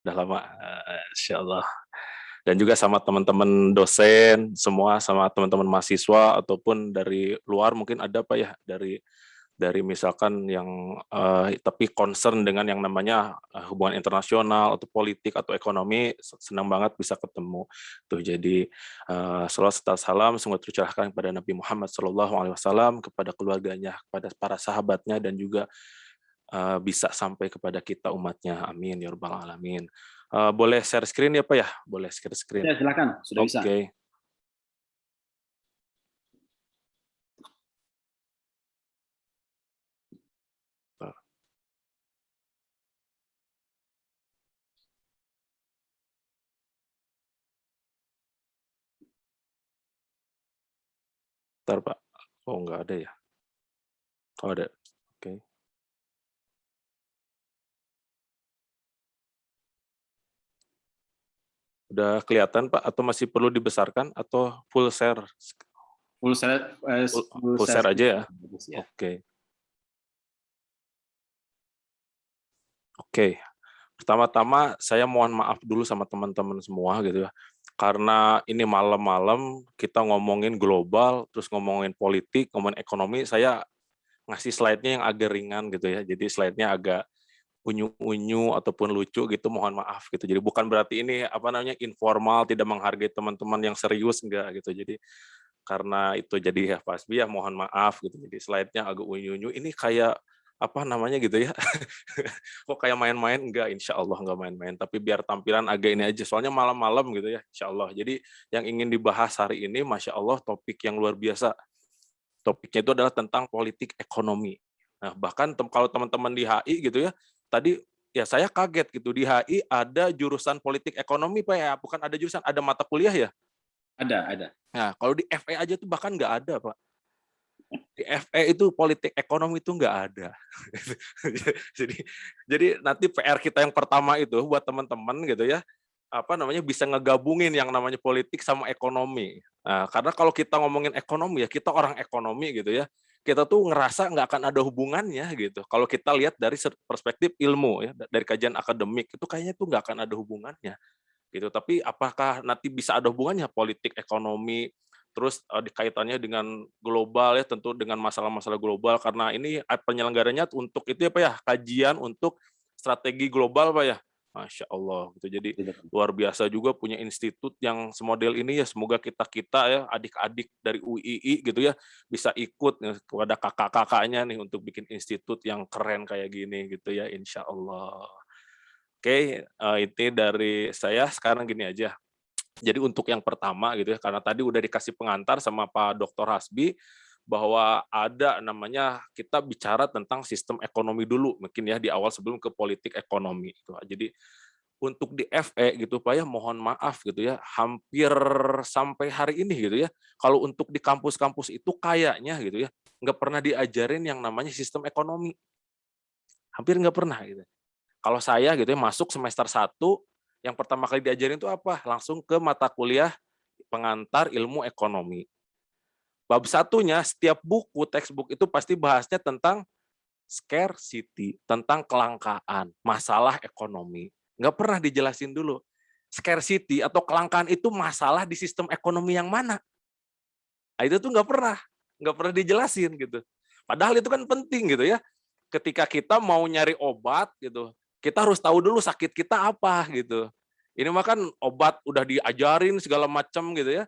Udah lama, insyaallah. Dan juga sama teman-teman dosen semua, sama teman-teman mahasiswa ataupun dari luar mungkin ada Pak ya, dari misalkan yang tapi concern dengan yang namanya hubungan internasional atau politik atau ekonomi, senang banget bisa ketemu. Tuh jadi shalawat serta salam semoga tercurahkan kepada Nabi Muhammad SAW, kepada keluarganya, kepada para sahabatnya dan juga bisa sampai kepada kita umatnya. Amin ya rabbal alamin. Boleh share screen ya Pak ya? Boleh share screen. Ya, silakan, sudah bisa. Oke. Bentar Pak. Oh nggak ada ya? Oh ada. Oke. Udah kelihatan Pak atau masih perlu dibesarkan atau full share? Full share, Full share aja ya? ya. Oke. Oke. Pertama-tama saya mohon maaf dulu sama teman-teman semua gitu ya. Karena ini malam-malam kita ngomongin global, terus ngomongin politik, ngomongin ekonomi, saya ngasih slide-nya yang agak ringan gitu ya. Jadi slide-nya agak unyu-unyu ataupun lucu gitu, mohon maaf gitu. Jadi bukan berarti ini apa namanya informal, tidak menghargai teman-teman yang serius enggak gitu. Jadi karena itu jadi ya Pasbi ya mohon maaf gitu. Jadi slide-nya agak unyu-unyu. Ini kayak apa namanya gitu ya. Kok kayak main-main enggak, insya Allah enggak main-main. Tapi biar tampilan agak ini aja. Soalnya malam-malam gitu ya, insya Allah. Jadi yang ingin dibahas hari ini, Masya Allah topik yang luar biasa. Topiknya itu adalah tentang politik ekonomi. Nah, bahkan kalau teman-teman di HI gitu ya, tadi ya saya kaget gitu di HI ada jurusan politik ekonomi Pak ya, bukan ada jurusan, ada mata kuliah ya? Ada. Nah, kalau di FE aja tuh bahkan nggak ada Pak. Di FE itu politik ekonomi itu nggak ada. jadi jadi nanti PR kita yang pertama itu buat teman-teman gitu ya, apa namanya bisa ngegabungin yang namanya politik sama ekonomi. Nah, karena kalau kita ngomongin ekonomi ya kita orang ekonomi gitu ya, kita tuh ngerasa nggak akan ada hubungannya gitu. Kalau kita lihat dari perspektif ilmu ya, dari kajian akademik itu kayaknya tuh nggak akan ada hubungannya gitu. Tapi apakah nanti bisa ada hubungannya politik ekonomi terus dikaitannya dengan global ya tentu dengan masalah-masalah global karena ini penyelenggaranya untuk itu ya Pak ya kajian untuk strategi global Pak ya. Masya Allah gitu. Jadi luar biasa juga punya institut yang semodel ini ya semoga kita ya adik-adik dari UII gitu ya bisa ikut ya, kepada kakak-kakaknya nih untuk bikin institut yang keren kayak gini gitu ya insya Allah. Oke, itu dari saya sekarang gini aja. Jadi untuk yang pertama gitu ya, karena tadi udah dikasih pengantar sama Pak Dr. Hasbi bahwa ada namanya kita bicara tentang sistem ekonomi dulu mungkin ya di awal sebelum ke politik ekonomi gitu. Jadi untuk di FE gitu Pak ya mohon maaf gitu ya hampir sampai hari ini gitu ya kalau untuk di kampus-kampus itu kayaknya gitu ya nggak pernah diajarin yang namanya sistem ekonomi. Hampir nggak pernah gitu. Kalau saya gitu ya masuk semester 1, yang pertama kali diajarin itu apa? Langsung ke mata kuliah pengantar ilmu ekonomi. Bab satunya setiap buku textbook itu pasti bahasnya tentang scarcity, tentang kelangkaan, masalah ekonomi. Nggak pernah dijelasin dulu. Scarcity atau kelangkaan itu masalah di sistem ekonomi yang mana? Nah, itu tuh nggak pernah dijelasin gitu. Padahal itu kan penting gitu ya. Ketika kita mau nyari obat gitu, kita harus tahu dulu sakit kita apa gitu. Ini mah kan obat udah diajarin segala macam gitu ya,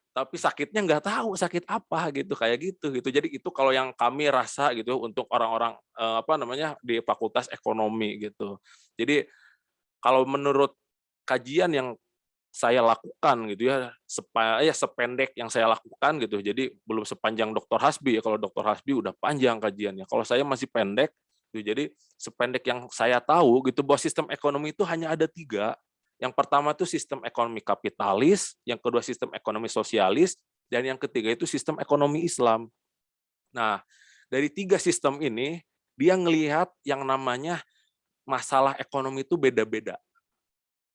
tapi sakitnya nggak tahu sakit apa gitu kayak gitu. Jadi itu kalau yang kami rasa gitu untuk orang-orang apa namanya di Fakultas Ekonomi gitu. Jadi kalau menurut kajian yang saya lakukan gitu ya, sependek yang saya lakukan gitu. Jadi belum sepanjang Dr. Hasbi ya. Kalau Dr. Hasbi udah panjang kajiannya. Kalau saya masih pendek, gitu. Jadi sependek yang saya tahu gitu bahwa sistem ekonomi itu hanya ada 3. Yang pertama itu sistem ekonomi kapitalis, yang kedua sistem ekonomi sosialis, dan yang ketiga itu sistem ekonomi Islam. Nah, dari 3 sistem ini dia ngelihat yang namanya masalah ekonomi itu beda-beda.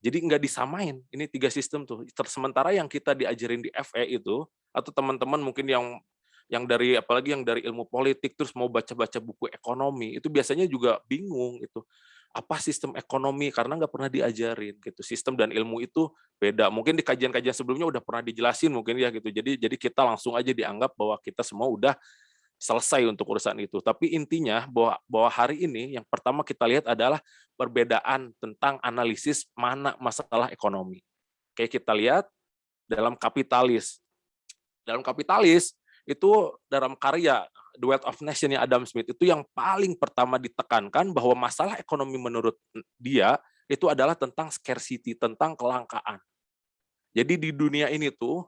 Jadi nggak disamain, ini 3 sistem tuh. Sementara yang kita diajarin di FE itu, atau teman-teman mungkin yang dari apalagi yang dari ilmu politik terus mau baca-baca buku ekonomi, itu biasanya juga bingung itu. apa sistem ekonomi, karena nggak pernah diajarin gitu. Sistem dan ilmu itu beda. Mungkin di kajian-kajian sebelumnya udah pernah dijelasin mungkin ya gitu. Jadi kita langsung aja dianggap bahwa kita semua udah selesai untuk urusan itu. Tapi intinya bahwa hari ini yang pertama kita lihat adalah perbedaan tentang analisis mana masalah ekonomi. Kayak kita lihat dalam kapitalis. Dalam kapitalis itu dalam karya The Wealth of Nation Adam Smith itu yang paling pertama ditekankan bahwa masalah ekonomi menurut dia itu adalah tentang scarcity, tentang kelangkaan. Jadi di dunia ini tuh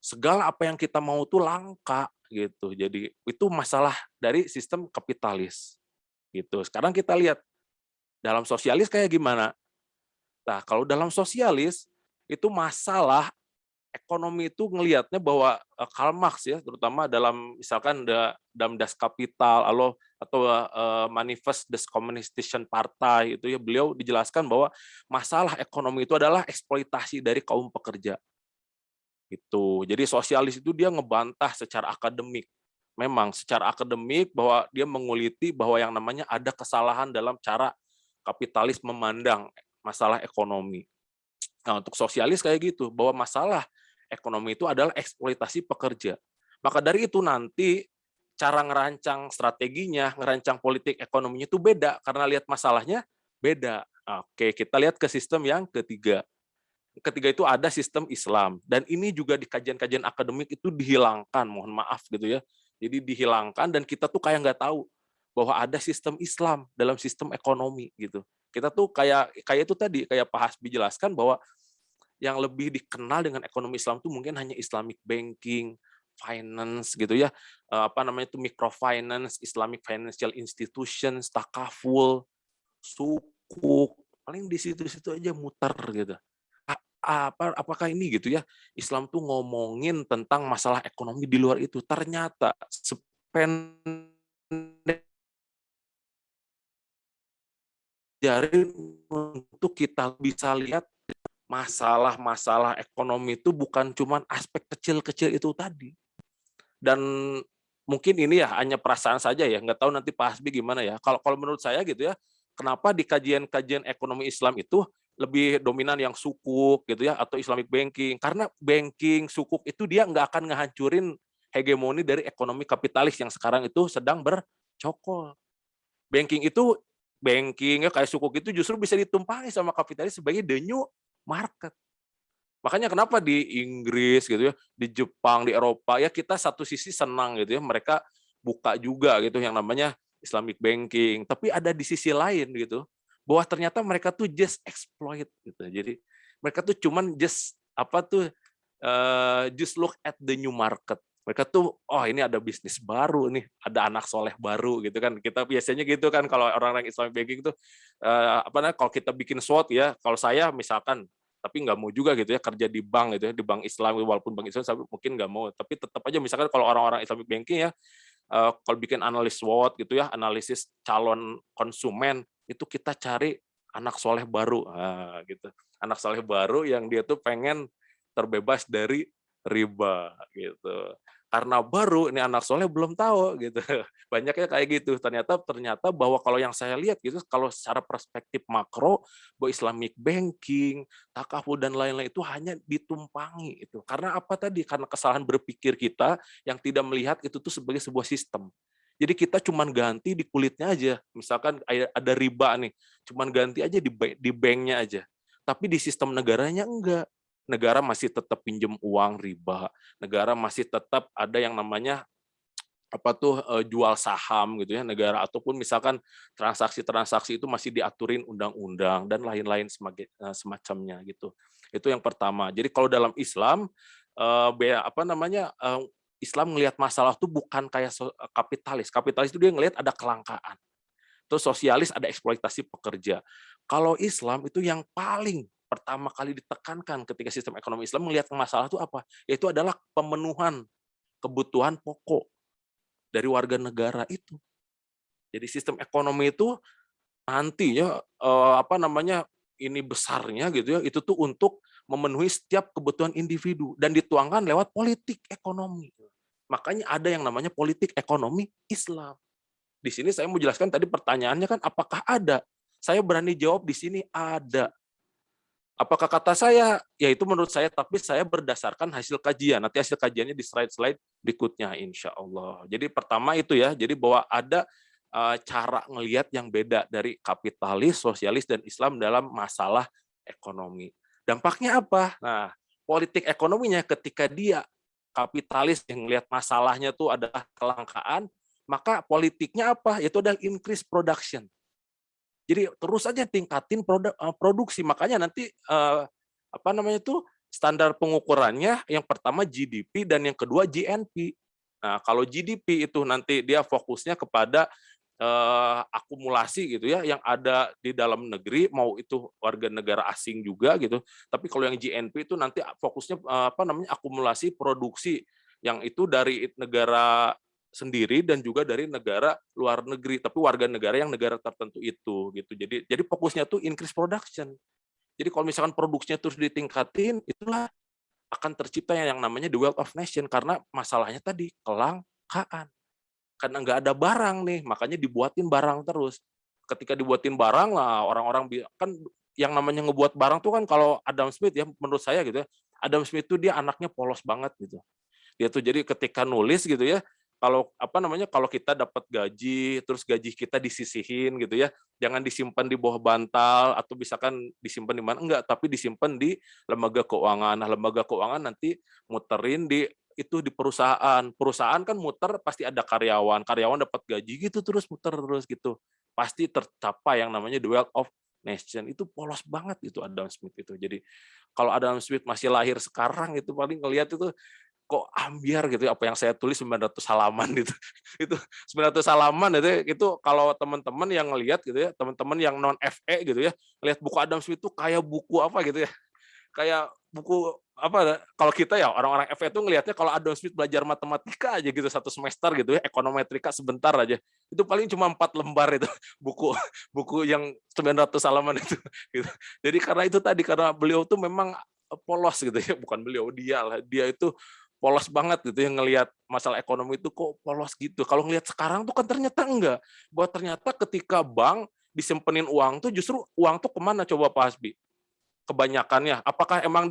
segala apa yang kita mau tuh langka gitu. Jadi itu masalah dari sistem kapitalis gitu. Sekarang kita lihat dalam sosialis kayak gimana. Nah, kalau dalam sosialis itu masalah ekonomi itu ngelihatnya bahwa Karl Marx ya, terutama dalam misalkan dalam Das Kapital atau Manifest des Kommunistischen Partei itu ya, beliau dijelaskan bahwa masalah ekonomi itu adalah eksploitasi dari kaum pekerja. Itu. Jadi sosialis itu dia ngebantah secara akademik. Memang secara akademik bahwa dia menguliti bahwa yang namanya ada kesalahan dalam cara kapitalis memandang masalah ekonomi. Nah, untuk sosialis kayak gitu, bahwa masalah ekonomi itu adalah eksploitasi pekerja. Maka dari itu nanti cara ngerancang strateginya, ngerancang politik ekonominya itu beda, karena lihat masalahnya beda. Oke, kita lihat ke sistem yang ketiga. Ketiga itu ada sistem Islam, dan ini juga di kajian-kajian akademik itu dihilangkan, mohon maaf gitu ya. Jadi dihilangkan dan kita tuh kayak nggak tahu bahwa ada sistem Islam dalam sistem ekonomi gitu. Kita tuh kayak itu tadi, kayak Pak Hasbi jelaskan bahwa yang lebih dikenal dengan ekonomi Islam itu mungkin hanya Islamic banking, finance gitu ya, apa namanya itu microfinance, Islamic financial institutions, takaful, sukuk, paling di situ-situ aja muter gitu. Apakah ini gitu ya, Islam tuh ngomongin tentang masalah ekonomi di luar itu, ternyata sependek jari untuk kita bisa lihat masalah-masalah ekonomi itu bukan cuma aspek kecil-kecil itu tadi. Dan mungkin ini ya hanya perasaan saja ya, nggak tahu nanti Pak Hasbi gimana ya. Kalau kalau menurut saya gitu ya, kenapa di kajian-kajian ekonomi Islam itu lebih dominan yang sukuk gitu ya, atau Islamic banking? Karena banking, sukuk itu dia nggak akan ngehancurin hegemoni dari ekonomi kapitalis yang sekarang itu sedang bercokol. Banking itu banking ya kayak sukuk itu justru bisa ditumpangi sama kapitalis sebagai the new market. Makanya kenapa di Inggris gitu ya, di Jepang, di Eropa ya kita satu sisi senang gitu ya, mereka buka juga gitu yang namanya Islamic banking, tapi ada di sisi lain gitu, bahwa ternyata mereka tuh just exploit gitu. Jadi mereka tuh cuman just apa tuh just look at the new market. Mereka tuh, oh ini ada bisnis baru nih, ada anak soleh baru gitu kan. Kita biasanya gitu kan kalau orang-orang Islamic banking tuh apa namanya kalau kita bikin SWOT ya, kalau saya misalkan tapi nggak mau juga gitu ya kerja di bank gitu ya, di bank Islam walaupun bank Islam mungkin nggak mau, tapi tetap aja misalkan kalau orang-orang Islamic banking ya kalau bikin analis SWOT gitu ya, analisis calon konsumen itu kita cari anak soleh baru gitu, anak soleh baru yang dia tuh pengen terbebas dari riba gitu. Karena baru ini anak soleh belum tahu gitu. Banyaknya kayak gitu. Ternyata bahwa kalau yang saya lihat gitu, kalau secara perspektif makro, bahwa Islamic banking, takaful dan lain-lain itu hanya ditumpangi itu. Karena apa tadi? Karena kesalahan berpikir kita yang tidak melihat itu tuh sebagai sebuah sistem. Jadi kita cuman ganti di kulitnya aja. Misalkan ada riba nih, cuman ganti aja di banknya aja. Tapi di sistem negaranya enggak. Negara masih tetap pinjam uang riba, negara masih tetap ada yang namanya apa tuh jual saham gitu ya negara, ataupun misalkan transaksi-transaksi itu masih diaturin undang-undang dan lain-lain semacamnya gitu. Itu yang pertama. Jadi kalau dalam Islam apa namanya Islam ngelihat masalah tuh bukan kayak kapitalis. Kapitalis itu dia ngelihat ada kelangkaan. Terus sosialis ada eksploitasi pekerja. Kalau Islam itu yang paling pertama kali ditekankan ketika sistem ekonomi Islam melihat masalah itu apa? Yaitu adalah pemenuhan kebutuhan pokok dari warga negara itu. Jadi sistem ekonomi itu nantinya apa namanya ini besarnya gitu ya, itu tuh untuk memenuhi setiap kebutuhan individu dan dituangkan lewat politik ekonomi. Makanya ada yang namanya politik ekonomi Islam. Di sini saya mau jelaskan tadi pertanyaannya kan apakah ada? Saya berani jawab di sini ada. Apakah kata saya? Ya itu menurut saya, tapi saya berdasarkan hasil kajian. Nanti hasil kajiannya di slide-slide berikutnya, insya Allah. Jadi pertama itu ya, jadi bahwa ada cara ngelihat yang beda dari kapitalis, sosialis, dan Islam dalam masalah ekonomi. Dampaknya apa? Nah, politik ekonominya ketika dia kapitalis yang melihat masalahnya itu adalah kelangkaan, maka politiknya apa? Yaitu adalah increase production. Jadi terus aja tingkatin produksi. Makanya nanti apa namanya itu standar pengukurannya yang pertama GDP dan yang kedua GNP. Nah, kalau GDP itu nanti dia fokusnya kepada akumulasi gitu ya yang ada di dalam negeri, mau itu warga negara asing juga gitu. Tapi kalau yang GNP itu nanti fokusnya apa namanya akumulasi produksi yang itu dari negara sendiri dan juga dari negara luar negeri, tapi warga negara yang negara tertentu itu gitu. Jadi fokusnya tuh increase production. Jadi kalau misalkan produksinya terus ditingkatin, itulah akan tercipta yang namanya the wealth of nation karena masalahnya tadi kelangkaan. Karena nggak ada barang nih, makanya dibuatin barang terus. Ketika dibuatin barang lah orang-orang kan yang namanya ngebuat barang tuh kan kalau Adam Smith ya menurut saya gitu ya. Adam Smith tuh dia anaknya polos banget gitu. Dia tuh jadi ketika nulis gitu ya, kalau apa namanya kalau kita dapat gaji terus gaji kita disisihin gitu ya, jangan disimpan di bawah bantal atau misalkan disimpan di mana enggak, tapi disimpan di lembaga keuangan. Nah, lembaga keuangan nanti muterin di itu di perusahaan. Perusahaan kan muter pasti ada karyawan, karyawan dapat gaji gitu terus muter terus gitu. Pasti tercapai yang namanya the wealth of nation. Itu polos banget itu Adam Smith itu. Jadi kalau Adam Smith masih lahir sekarang itu paling ngelihat itu kok ambiar gitu apa yang saya tulis 900 halaman gitu. Itu 900 halaman itu kalau teman-teman yang ngelihat gitu ya, teman-teman yang non FE gitu ya, lihat buku Adam Smith itu kayak buku apa gitu ya. Kayak buku apa kalau kita ya orang-orang FE itu ngelihatnya kalau Adam Smith belajar matematika aja gitu satu semester gitu ya, ekonometrika sebentar aja. Itu paling cuma 4 lembar itu buku buku yang 900 halaman itu gitu. Jadi karena itu tadi karena beliau tuh memang polos gitu ya, bukan beliau dia lah, dia itu polos banget gitu yang ngelihat masalah ekonomi itu kok polos gitu. Kalau ngelihat sekarang tuh kan ternyata enggak. Bahwa ternyata ketika bank disimpenin uang tuh justru uang tuh kemana coba Pak Hasbi? Kebanyakannya. Apakah emang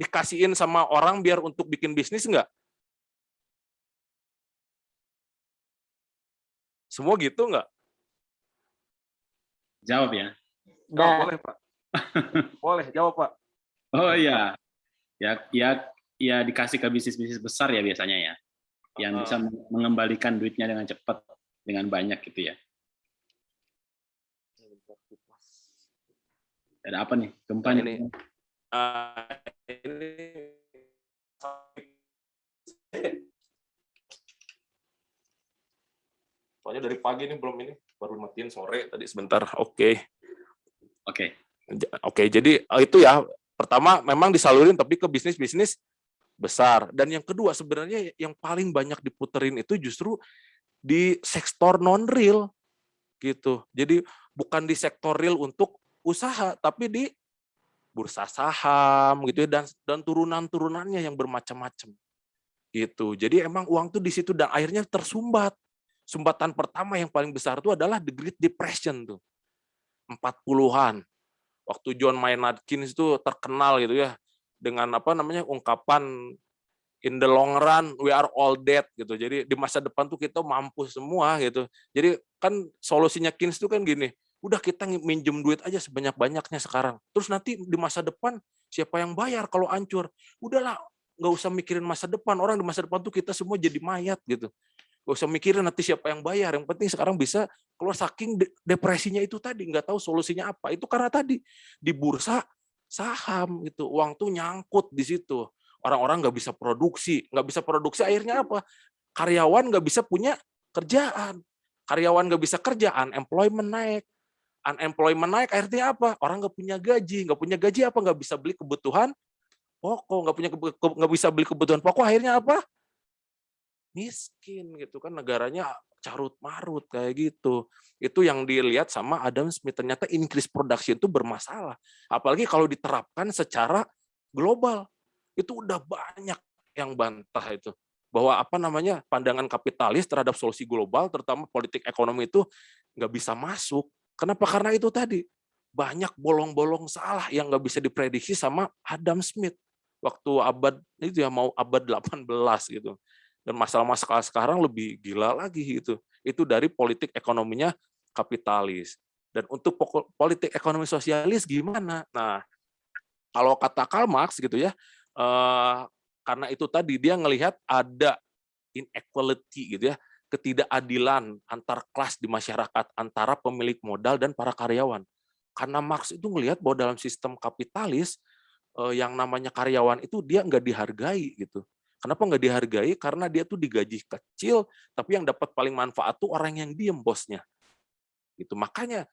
dikasihin sama orang biar untuk bikin bisnis enggak? Semua gitu enggak? Jawab ya. Oh, boleh Pak. Boleh, jawab Pak. Oh iya. Ya dikasih ke bisnis-bisnis besar ya biasanya ya. Yang bisa mengembalikan duitnya dengan cepat, dengan banyak gitu ya. Ada apa nih? Gempa nih. Ini soalnya dari pagi ini belum ini baru matiin sore tadi sebentar. Oke, jadi itu ya pertama memang disalurin tapi ke bisnis besar dan yang kedua sebenarnya yang paling banyak diputerin itu justru di sektor non real gitu. Jadi bukan di sektor real untuk usaha tapi di bursa saham gitu ya dan turunan-turunannya yang bermacam-macam gitu. Jadi emang uang tuh di situ dan akhirnya tersumbat. Sumbatan pertama yang paling besar itu adalah the Great Depression tuh. 40-an. Waktu John Maynard Keynes itu terkenal gitu ya dengan apa namanya ungkapan in the long run we are all dead gitu. Jadi di masa depan tuh kita mampus semua gitu. Jadi kan solusinya Keynes itu kan gini, udah kita minjem duit aja sebanyak-banyaknya sekarang. Terus nanti di masa depan siapa yang bayar kalau hancur? Udahlah, nggak usah mikirin masa depan. Orang di masa depan tuh kita semua jadi mayat gitu. Nggak usah mikirin nanti siapa yang bayar. Yang penting sekarang bisa keluar saking depresinya itu tadi. Nggak tahu solusinya apa. Itu karena tadi di bursa saham gitu. Uang tuh nyangkut di situ. Orang-orang nggak bisa produksi. Nggak bisa produksi akhirnya apa? Karyawan nggak bisa punya kerjaan. Karyawan nggak bisa kerja, unemployment naik. Unemployment naik akhirnya apa? Orang nggak punya gaji. Nggak punya gaji apa? Nggak bisa beli kebutuhan pokok. Nggak bisa beli kebutuhan pokok akhirnya apa? Miskin gitu kan, negaranya carut marut kayak gitu. Itu yang dilihat sama Adam Smith, ternyata increase production itu bermasalah. Apalagi kalau diterapkan secara global. Itu udah banyak yang bantah itu. Bahwa apa namanya pandangan kapitalis terhadap solusi global, terutama politik ekonomi itu nggak bisa masuk. Kenapa? Karena itu tadi, banyak bolong-bolong salah yang nggak bisa diprediksi sama Adam Smith waktu abad itu ya, mau abad 18 gitu. Dan masalah-masalah sekarang lebih gila lagi gitu. Itu dari politik ekonominya kapitalis. Dan untuk politik ekonomi sosialis gimana? Nah, kalau kata Karl Marx gitu ya, karena itu tadi dia ngelihat ada inequality gitu ya, ketidakadilan antar kelas di masyarakat, antara pemilik modal dan para karyawan. Karena Marx itu melihat bahwa dalam sistem kapitalis, yang namanya karyawan itu dia nggak dihargai gitu. Kenapa nggak dihargai? Karena dia tuh digaji kecil, tapi yang dapat paling manfaat tuh orang yang diem, bosnya. Gitu. Makanya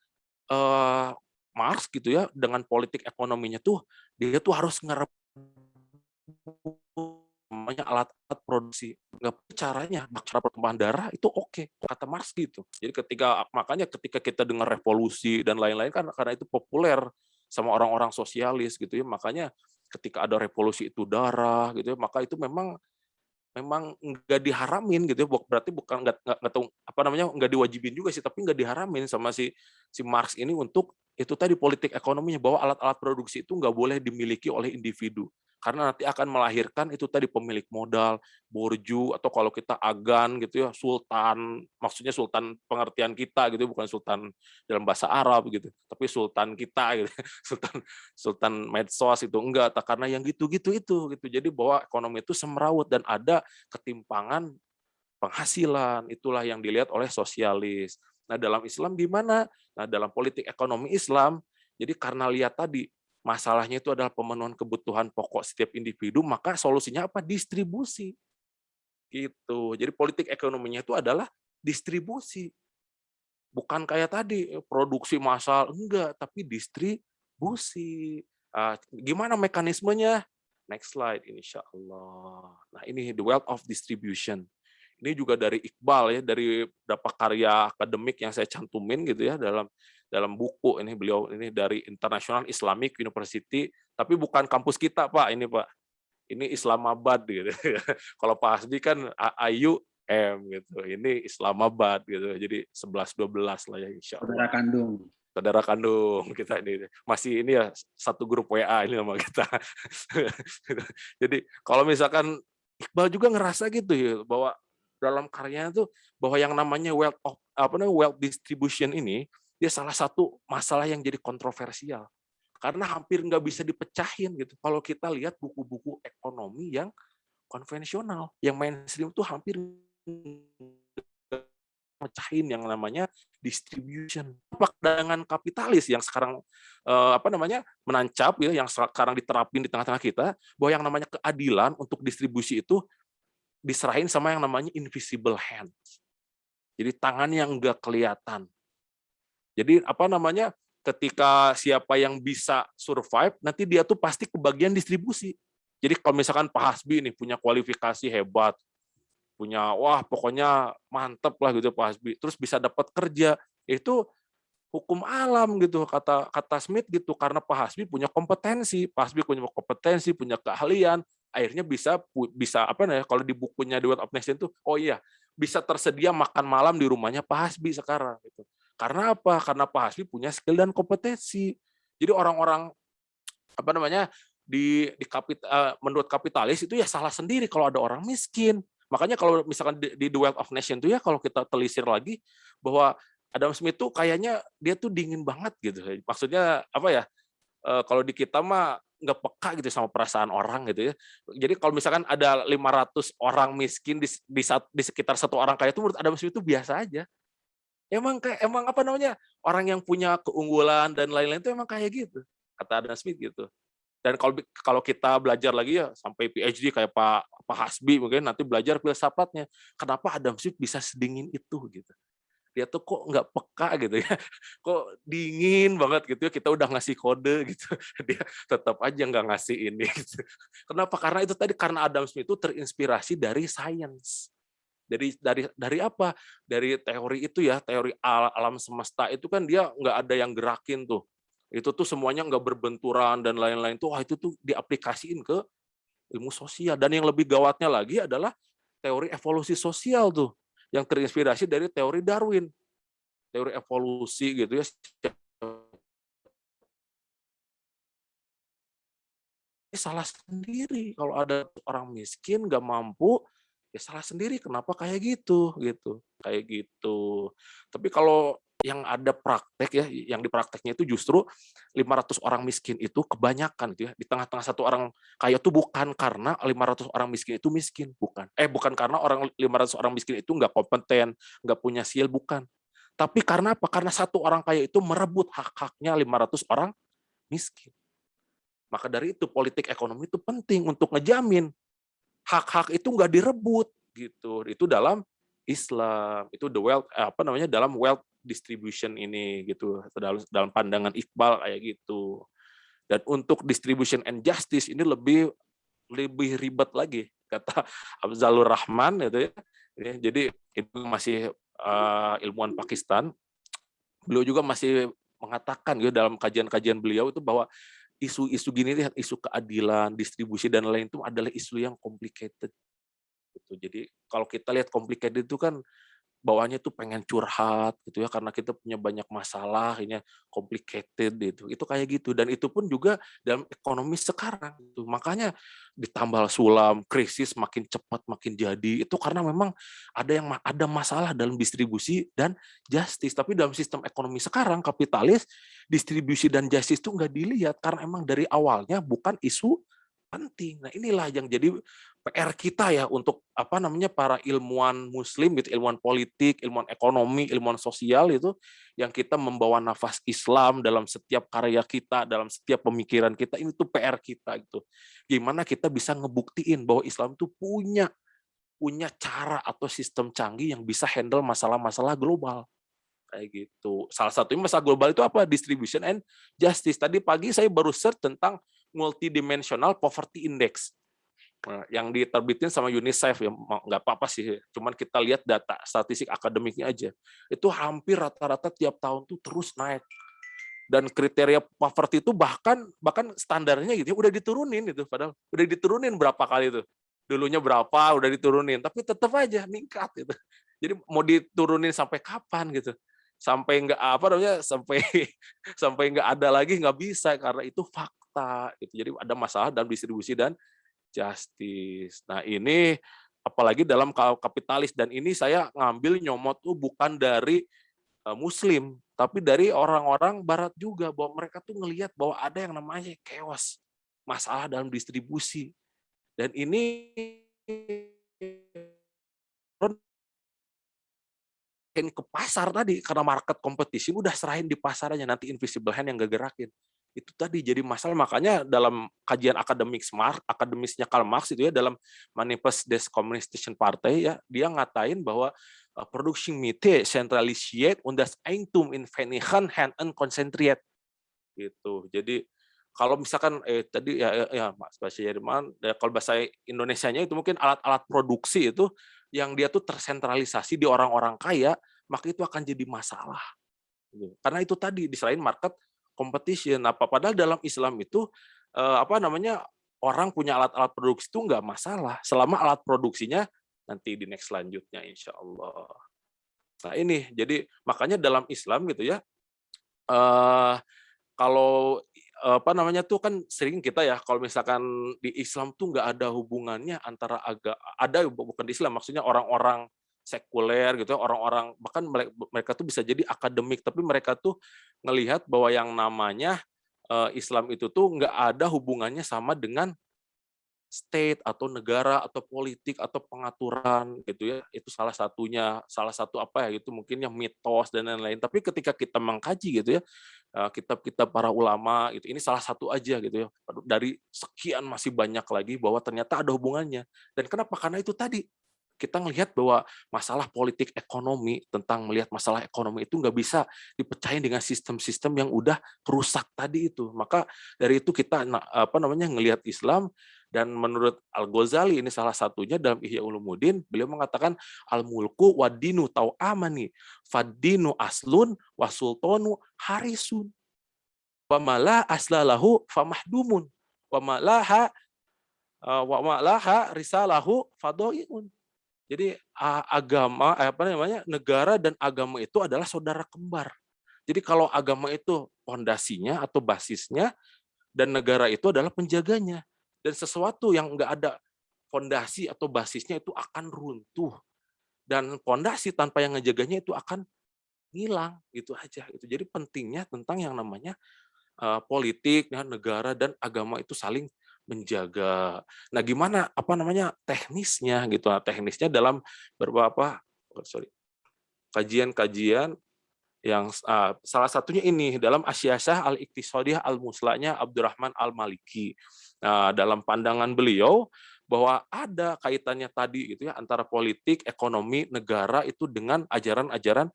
Marx gitu ya, dengan politik ekonominya tuh dia tuh harus ngerebut namanya alat-alat produksi. Nggak caranya, cara pertumpahan darah itu oke, kata Marx gitu. Jadi makanya ketika kita dengar revolusi dan lain-lain kan karena itu populer sama orang-orang sosialis gitu ya. Makanya ketika ada revolusi itu darah gitu ya, maka itu memang memang nggak diharamin gitu ya, berarti bukan nggak tahu apa namanya, nggak diwajibin juga sih, tapi nggak diharamin sama si si Marx ini untuk itu tadi politik ekonominya, bahwa alat-alat produksi itu nggak boleh dimiliki oleh individu. Karena nanti akan melahirkan itu tadi pemilik modal, borju, atau kalau kita agan gitu ya, sultan, maksudnya sultan pengertian kita gitu, bukan sultan dalam bahasa Arab gitu, tapi sultan kita gitu, sultan sultan medsos itu enggak, karena yang gitu-gitu itu gitu. Jadi bahwa ekonomi itu semrawut dan ada ketimpangan penghasilan, itulah yang dilihat oleh sosialis. Nah, dalam Islam gimana? Nah, dalam politik ekonomi Islam, jadi karena lihat tadi masalahnya itu adalah pemenuhan kebutuhan pokok setiap individu, maka solusinya apa? Distribusi. Gitu. Jadi politik ekonominya itu adalah distribusi. Bukan kayak tadi produksi massal, enggak, tapi distribusi. Gimana mekanismenya? Next slide, insya Allah. Nah, ini the wealth of distribution. Ini juga dari Iqbal ya, dari beberapa karya akademik yang saya cantumin gitu ya dalam dalam buku ini, beliau ini dari International Islamic University, tapi bukan kampus kita Pak, ini Pak. Ini Islamabad gitu. Kalau Pak Hasbi kan IUM gitu. Ini Islamabad gitu. Jadi 11-12 lah ya insya Allah. Saudara kandung. Saudara kandung kita ini. Masih ini ya satu grup WA ini sama kita. Jadi kalau misalkan Iqbal juga ngerasa gitu ya, bahwa dalam karyanya tuh bahwa yang namanya wealth distribution ini dia salah satu masalah yang jadi kontroversial karena hampir nggak bisa dipecahin gitu. Kalau kita lihat buku-buku ekonomi yang konvensional, yang mainstream tuh hampir mecahin yang namanya distribution. Perdagangan kapitalis yang sekarang menancap ya, yang sekarang diterapin di tengah-tengah kita, bahwa yang namanya keadilan untuk distribusi itu diserahin sama yang namanya invisible hands. Jadi tangan yang nggak kelihatan. Jadi ketika siapa yang bisa survive, nanti dia tuh pasti kebagian distribusi. Jadi kalau misalkan Pak Hasbi nih punya kualifikasi hebat, punya wah pokoknya mantep lah gitu Pak Hasbi, terus bisa dapat kerja, itu hukum alam gitu kata kata Smith gitu, karena Pak Hasbi punya kompetensi, Pak Hasbi punya kompetensi, punya keahlian, akhirnya bisa kalau di bukunya The Wealth of Nation tuh, oh iya bisa tersedia makan malam di rumahnya Pak Hasbi sekarang gitu. Karena apa? Karena Pak Hasbi punya skill dan kompetensi. Jadi orang-orang menurut kapitalis itu ya salah sendiri kalau ada orang miskin. Makanya kalau misalkan di The Wealth of Nation itu ya kalau kita telisir lagi bahwa Adam Smith tuh kayaknya dia tuh dingin banget gitu. Maksudnya kalau di kita mah nggak peka gitu sama perasaan orang gitu ya. Jadi kalau misalkan ada 500 orang miskin di sekitar satu orang kaya itu menurut Adam Smith itu biasa aja. Emang orang yang punya keunggulan dan lain-lain itu emang kayak gitu, kata Adam Smith gitu. Dan kalau kita belajar lagi ya sampai PhD kayak Pak Hasbi mungkin nanti belajar filsafatnya. Kenapa Adam Smith bisa sedingin itu gitu. Dia tuh kok nggak peka gitu ya. Kok dingin banget gitu ya, kita udah ngasih kode gitu. Dia tetap aja nggak ngasih ini gitu. Kenapa? Karena itu tadi, karena Adam Smith itu terinspirasi dari sains. Dari apa? Dari teori itu ya, teori alam semesta itu kan dia nggak ada yang gerakin tuh. Itu tuh semuanya nggak berbenturan dan lain-lain tuh, itu tuh diaplikasiin ke ilmu sosial. Dan yang lebih gawatnya lagi adalah teori evolusi sosial tuh, yang terinspirasi dari teori Darwin. teori evolusi gitu ya, salah sendiri. Kalau ada orang miskin nggak mampu, ya salah sendiri kenapa kayak gitu, gitu. Kayak gitu. Tapi kalau yang ada praktek ya, yang di prakteknya itu justru 500 orang miskin itu kebanyakan gitu ya. Di tengah-tengah satu orang kaya itu bukan karena 500 orang miskin itu miskin, bukan. Bukan karena 500 orang miskin itu nggak kompeten, nggak punya skill, bukan. Tapi karena apa? Karena satu orang kaya itu merebut hak-haknya 500 orang miskin. Maka dari itu politik ekonomi itu penting untuk ngejamin hak-hak itu nggak direbut gitu. Itu dalam Islam, itu the wealth dalam wealth distribution ini gitu. Dalam pandangan Iqbal kayak gitu. Dan untuk distribution and justice ini lebih ribet lagi kata Afzalur Rahman gitu ya. Jadi itu masih ilmuwan Pakistan. Beliau juga masih mengatakan gitu dalam kajian-kajian beliau itu bahwa isu-isu gini nih, isu keadilan, distribusi dan lain itu adalah isu yang complicated gitu. Jadi kalau kita lihat complicated itu kan bawaannya tuh pengen curhat gitu ya karena kita punya banyak masalah, ini complicated gitu. Itu kayak gitu dan itu pun juga dalam ekonomi sekarang gitu. Makanya ditambal sulam, krisis makin cepat makin jadi. Itu karena memang ada masalah dalam distribusi dan justice. Tapi dalam sistem ekonomi sekarang kapitalis, distribusi dan justice itu nggak dilihat karena emang dari awalnya bukan isu penting. Nah, inilah yang jadi PR kita ya untuk para ilmuwan muslim gitu, ilmuwan politik, ilmuwan ekonomi, ilmuwan sosial itu yang kita membawa nafas Islam dalam setiap karya kita, dalam setiap pemikiran kita, ini tuh PR kita gitu. Gimana kita bisa ngebuktiin bahwa Islam tuh punya cara atau sistem canggih yang bisa handle masalah-masalah global. Kayak gitu. Salah satunya masalah global itu apa? Distribution and justice. Tadi pagi saya baru search tentang multidimensional poverty index. Nah, yang diterbitin sama UNICEF ya, nggak apa-apa sih. Cuman kita lihat data statistik akademiknya aja. Itu hampir rata-rata tiap tahun tuh terus naik. Dan kriteria poverty itu bahkan standarnya gitu ya, udah diturunin itu, padahal udah diturunin berapa kali itu. Dulunya berapa, udah diturunin, tapi tetap aja meningkat gitu. Jadi mau diturunin sampai kapan gitu? Sampai nggak sampai sampai nggak ada lagi nggak bisa karena itu fakta gitu. Jadi ada masalah dalam distribusi dan justice. Nah, ini apalagi dalam kapitalis dan ini saya ngambil nyomot tuh bukan dari muslim, tapi dari orang-orang barat juga bahwa mereka tuh ngelihat bahwa ada yang namanya chaos, masalah dalam distribusi. Dan ini ke pasar tadi karena market kompetisi udah serahin di pasar aja nanti invisible hand yang gerakin. Itu tadi jadi masalah makanya dalam kajian akademisnya Karl Marx itu ya dalam Manifest des Kommunistischen Partei ya dia ngatain bahwa Production Mitte zentralisiert und das Eigentum in wenigen Händen konzentriert gitu. Jadi kalau misalkan tadi Mas bahasa Jerman ya, kalau bahasa Indonesianya itu mungkin alat-alat produksi itu yang dia tuh tersentralisasi di orang-orang kaya, maka itu akan jadi masalah. Gitu. Karena itu tadi diserahin market competition. Padahal dalam Islam itu orang punya alat-alat produksi itu nggak masalah selama alat produksinya nanti di next selanjutnya insya Allah. Nah ini jadi makanya dalam Islam gitu ya kalau tuh kan sering kita ya kalau misalkan di Islam tuh nggak ada hubungannya antara bukan di Islam maksudnya orang-orang sekuler gitu ya, orang-orang bahkan mereka tuh bisa jadi akademik tapi mereka tuh ngelihat bahwa yang namanya Islam itu tuh nggak ada hubungannya sama dengan state atau negara atau politik atau pengaturan gitu ya itu salah satu itu mungkin yang mitos dan lain-lain tapi ketika kita mengkaji gitu ya kitab-kitab para ulama itu ini salah satu aja gitu ya dari sekian masih banyak lagi bahwa ternyata ada hubungannya dan kenapa karena itu tadi kita melihat bahwa masalah politik ekonomi tentang melihat masalah ekonomi itu nggak bisa dipecahin dengan sistem-sistem yang udah rusak tadi itu maka dari itu kita ngelihat Islam dan menurut Al-Ghazali ini salah satunya dalam Ihya Ulumuddin beliau mengatakan al-mulku wadinu tau'amani faddinu aslun wasultanu harisun wa mala aslalahu famahdumun wa malaha risalahu fadoiun Jadi agama apa namanya negara dan agama itu adalah saudara kembar. Jadi kalau agama itu pondasinya atau basisnya dan negara itu adalah penjaganya. Dan sesuatu yang nggak ada fondasi atau basisnya itu akan runtuh. Dan fondasi tanpa yang ngejaganya itu akan hilang, gitu aja. Gitu. Jadi pentingnya tentang yang namanya politik, ya, negara dan agama itu saling menjaga. Nah, gimana apa namanya teknisnya gitu? Nah, teknisnya dalam beberapa kajian-kajian yang salah satunya ini dalam Asyiasah Al-Iqtisadiyah Al-Muslahnya Abdurrahman Al-Maliki. Nah, dalam pandangan beliau bahwa ada kaitannya tadi gitu ya antara politik, ekonomi, negara itu dengan ajaran-ajaran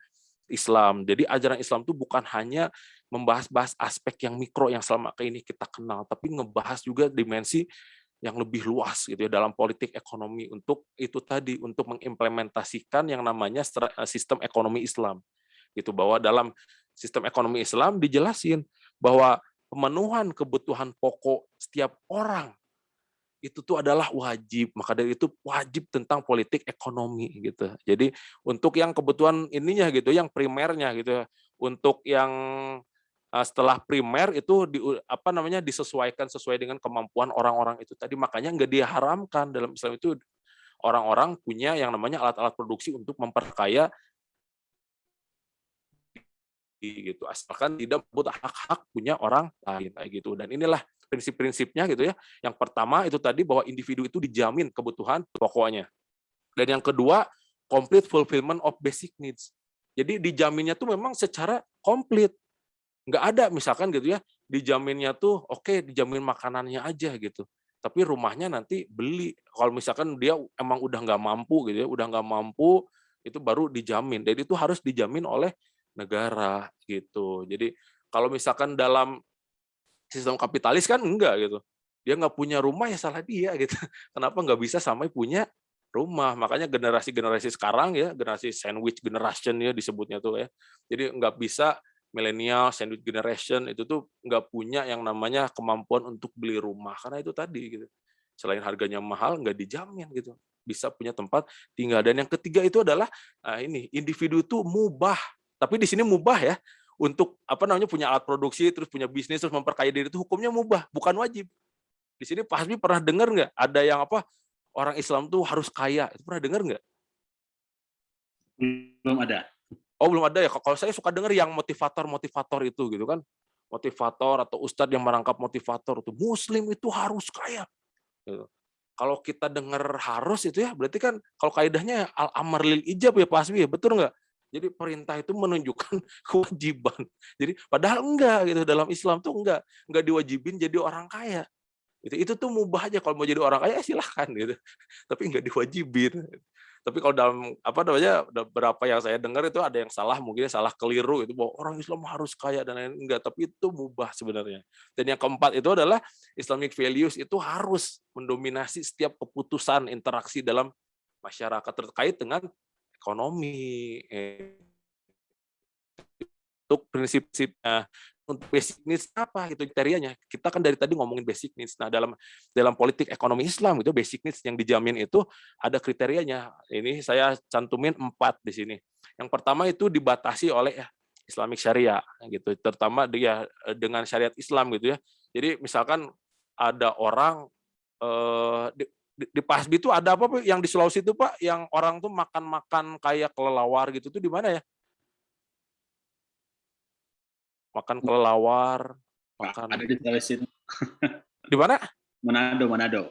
Islam. Jadi ajaran Islam itu bukan hanya membahas-bahas aspek yang mikro yang selama ini kita kenal, tapi ngebahas juga dimensi yang lebih luas gitu ya dalam politik ekonomi untuk itu tadi untuk mengimplementasikan yang namanya sistem ekonomi Islam gitu bahwa dalam sistem ekonomi Islam dijelasin bahwa pemenuhan kebutuhan pokok setiap orang itu tuh adalah wajib. Maka dari itu wajib tentang politik ekonomi gitu. Jadi untuk yang kebutuhan ininya gitu, yang primernya gitu ya. Untuk yang setelah primer itu apa namanya disesuaikan sesuai dengan kemampuan orang-orang itu tadi. Makanya nggak diharamkan dalam Islam itu orang-orang punya yang namanya alat-alat produksi untuk memperkaya gitu asalkan tidak merebut hak-hak punya orang lain kayak gitu dan inilah prinsip-prinsipnya gitu ya yang pertama itu tadi bahwa individu itu dijamin kebutuhan pokoknya dan yang kedua complete fulfillment of basic needs jadi dijaminnya tuh memang secara komplit nggak ada misalkan gitu ya dijaminnya tuh oke dijamin makanannya aja gitu tapi rumahnya nanti beli kalau misalkan dia emang udah nggak mampu gitu ya udah nggak mampu itu baru dijamin dan itu harus dijamin oleh negara gitu jadi kalau misalkan dalam sistem kapitalis kan enggak gitu dia nggak punya rumah ya salah dia gitu kenapa nggak bisa sampai punya rumah makanya generasi-generasi sekarang ya generasi sandwich generation ya disebutnya tuh ya jadi nggak bisa milenial sandwich generation itu tuh nggak punya yang namanya kemampuan untuk beli rumah karena itu tadi gitu selain harganya mahal nggak dijamin gitu bisa punya tempat tinggal dan yang ketiga itu adalah ini individu itu mubah tapi di sini mubah ya untuk apa namanya punya alat produksi terus punya bisnis terus memperkaya diri itu hukumnya mubah bukan wajib di sini Pak Hasbi pernah dengar nggak ada yang apa orang Islam tuh harus kaya itu pernah dengar nggak? Belum ada. Oh belum ada ya. Kalau saya suka dengar yang motivator itu gitu kan, motivator atau ustadz yang merangkap motivator itu Muslim itu harus kaya. Gitu. Kalau kita dengar harus itu ya berarti kan kalau kaidahnya al amr lil ijab ya Pak Hasbi ya betul nggak? Jadi perintah itu menunjukkan kewajiban. Jadi padahal enggak gitu dalam Islam tuh enggak diwajibin jadi orang kaya. Itu tuh mubah aja kalau mau jadi orang kaya silahkan gitu. Tapi nggak diwajibin. Tapi kalau dalam apa namanya beberapa yang saya dengar itu ada yang salah mungkin salah keliru itu bahwa orang Islam harus kaya dan lain enggak tapi itu mubah sebenarnya. Dan yang keempat itu adalah Islamic values itu harus mendominasi setiap keputusan interaksi dalam masyarakat terkait dengan ekonomi, untuk prinsip-prinsipnya untuk basic needs apa itu kriterianya kita kan dari tadi ngomongin basic needs nah dalam politik ekonomi Islam itu basic needs yang dijamin itu ada kriterianya ini saya cantumin 4 di sini yang pertama itu dibatasi oleh Islamic Syariah gitu terutama dia dengan syariat Islam gitu ya jadi misalkan ada orang di Pasbi itu ada apa Pak yang di Sulawesi itu Pak yang orang tuh makan kayak kelelawar gitu tuh di mana ya makan kelelawar, makan Ada di Sulawesi. di mana? Manado, Manado.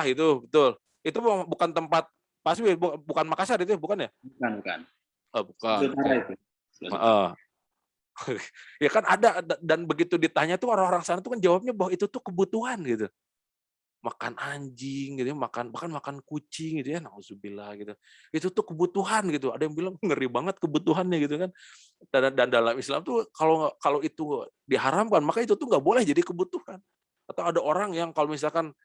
Itu betul. Itu bukan tempat pasti bukan Makassar itu bukan ya? Bukan, bukan. Oh, bukan. Utara itu. Ya kan ada dan begitu ditanya tuh orang-orang sana tuh kan jawabnya bahwa itu tuh kebutuhan gitu. Makan anjing gitu ya, bahkan makan kucing gitu ya, nauzubillah gitu. Itu tuh kebutuhan gitu. Ada yang bilang ngeri banget kebutuhannya gitu kan. Dan dalam Islam tuh kalau itu diharamkan, maka itu tuh nggak boleh jadi kebutuhan. Atau ada orang yang kalau misalkan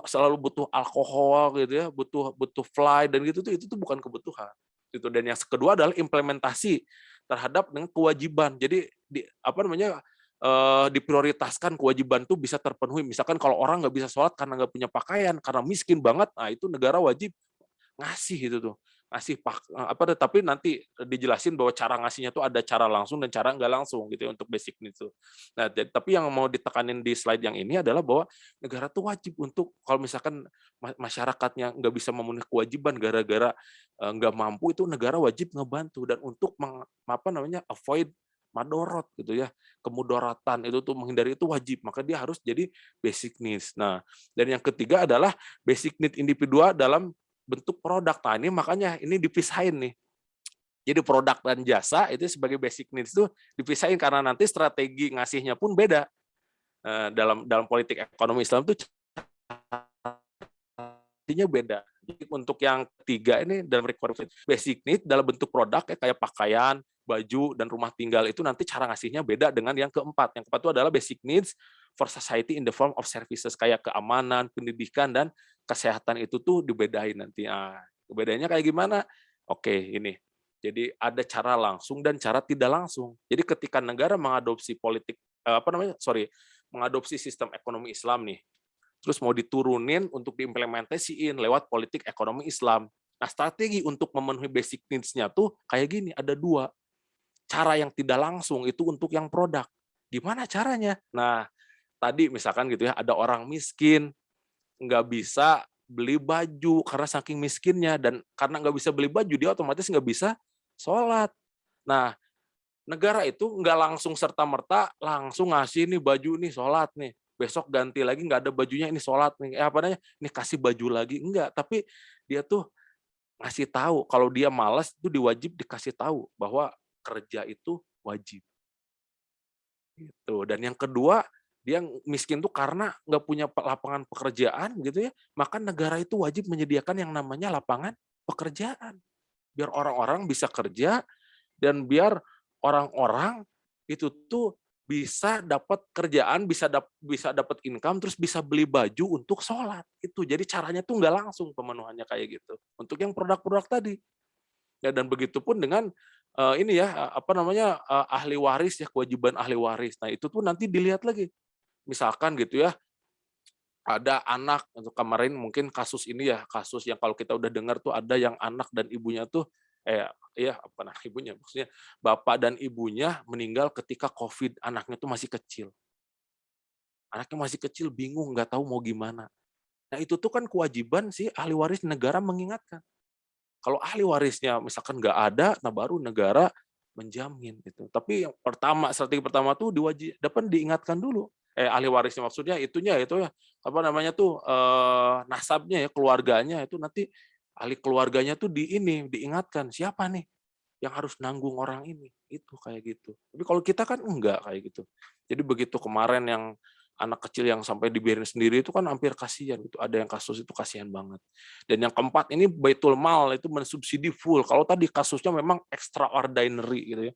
selalu butuh alkohol gitu ya, butuh fly dan gitu tuh itu tuh bukan kebutuhan. Gitu. Dan yang kedua adalah implementasi terhadap dengan kewajiban. Jadi apa namanya diprioritaskan kewajiban tuh bisa terpenuhi. Misalkan kalau orang nggak bisa sholat karena nggak punya pakaian, karena miskin banget, nah itu negara wajib ngasih itu tuh, tapi nanti dijelasin bahwa cara ngasihnya tuh ada cara langsung dan cara nggak langsung gitu ya untuk basic needs itu. Nah, tapi yang mau ditekanin di slide yang ini adalah bahwa negara tuh wajib untuk kalau misalkan masyarakatnya nggak bisa memenuhi kewajiban gara-gara nggak mampu, itu negara wajib ngebantu dan untuk avoid madorot gitu ya, kemudaratan itu tuh menghindari itu wajib, maka dia harus jadi basic needs. Nah, dan yang ketiga adalah basic need individual dalam bentuk produk. Nah, ini makanya ini dipisahin nih. Jadi produk dan jasa itu sebagai basic needs itu dipisahin karena nanti strategi ngasihnya pun beda. Dalam dalam politik ekonomi Islam itu artinya beda. Jadi untuk yang ketiga ini dalam requirement basic need dalam bentuk produk ya, kayak pakaian, baju, dan rumah tinggal itu nanti cara ngasihnya beda dengan yang keempat. Yang keempat itu adalah basic needs for society in the form of services kayak keamanan, pendidikan, dan kesehatan itu tuh dibedain nanti. Nah, bedanya kayak gimana? Oke, ini. Jadi ada cara langsung dan cara tidak langsung. Jadi ketika negara mengadopsi mengadopsi sistem ekonomi Islam nih, terus mau diturunin untuk diimplementasiin lewat politik ekonomi Islam. Nah, strategi untuk memenuhi basic needs-nya tuh kayak gini, ada dua. Cara yang tidak langsung itu untuk yang produk. Gimana caranya? Nah, tadi misalkan gitu ya, ada orang miskin, nggak bisa beli baju karena saking miskinnya, dan karena nggak bisa beli baju, dia otomatis nggak bisa sholat. Nah, negara itu nggak langsung serta-merta langsung ngasih nih baju nih, sholat nih. Besok ganti lagi nggak ada bajunya, ini sholat nih. Ini kasih baju lagi. Enggak, tapi dia tuh ngasih tahu kalau dia malas itu diwajib dikasih tahu bahwa kerja itu wajib. Gitu. Dan yang kedua, dia miskin tuh karena nggak punya lapangan pekerjaan gitu ya, maka negara itu wajib menyediakan yang namanya lapangan pekerjaan. Biar orang-orang bisa kerja dan biar orang-orang itu tuh bisa dapat kerjaan, bisa dapat income, terus bisa beli baju untuk sholat. Itu jadi caranya tuh nggak langsung pemenuhannya kayak gitu. Untuk yang produk-produk tadi. Ya, dan begitu pun dengan ahli waris ya, kewajiban ahli waris. Nah, itu tuh nanti dilihat lagi. Misalkan gitu ya, ada anak, untuk kemarin mungkin kasus ini ya, kasus yang kalau kita udah dengar tuh ada yang anak dan ibunya tuh ibunya, maksudnya bapak dan ibunya meninggal ketika COVID, anaknya tuh masih kecil. Anaknya masih kecil, bingung, nggak tahu mau gimana. Nah, itu tuh kan kewajiban si ahli waris negara mengingatkan. Kalau ahli warisnya misalkan nggak ada, nah baru negara menjamin itu. Tapi yang strategi pertama tuh dapat diingatkan dulu. Ahli warisnya maksudnya itunya itu ya, nasabnya ya, keluarganya itu nanti ahli keluarganya tuh diingatkan, siapa nih yang harus nanggung orang ini, itu kayak gitu. Tapi kalau kita kan enggak kayak gitu. Jadi begitu kemarin yang anak kecil yang sampai dibiarin sendiri itu kan hampir kasihan gitu. Ada yang kasus itu kasihan banget. Dan yang keempat ini Baitul Mal itu mensubsidi full. Kalau tadi kasusnya memang extraordinary gitu ya.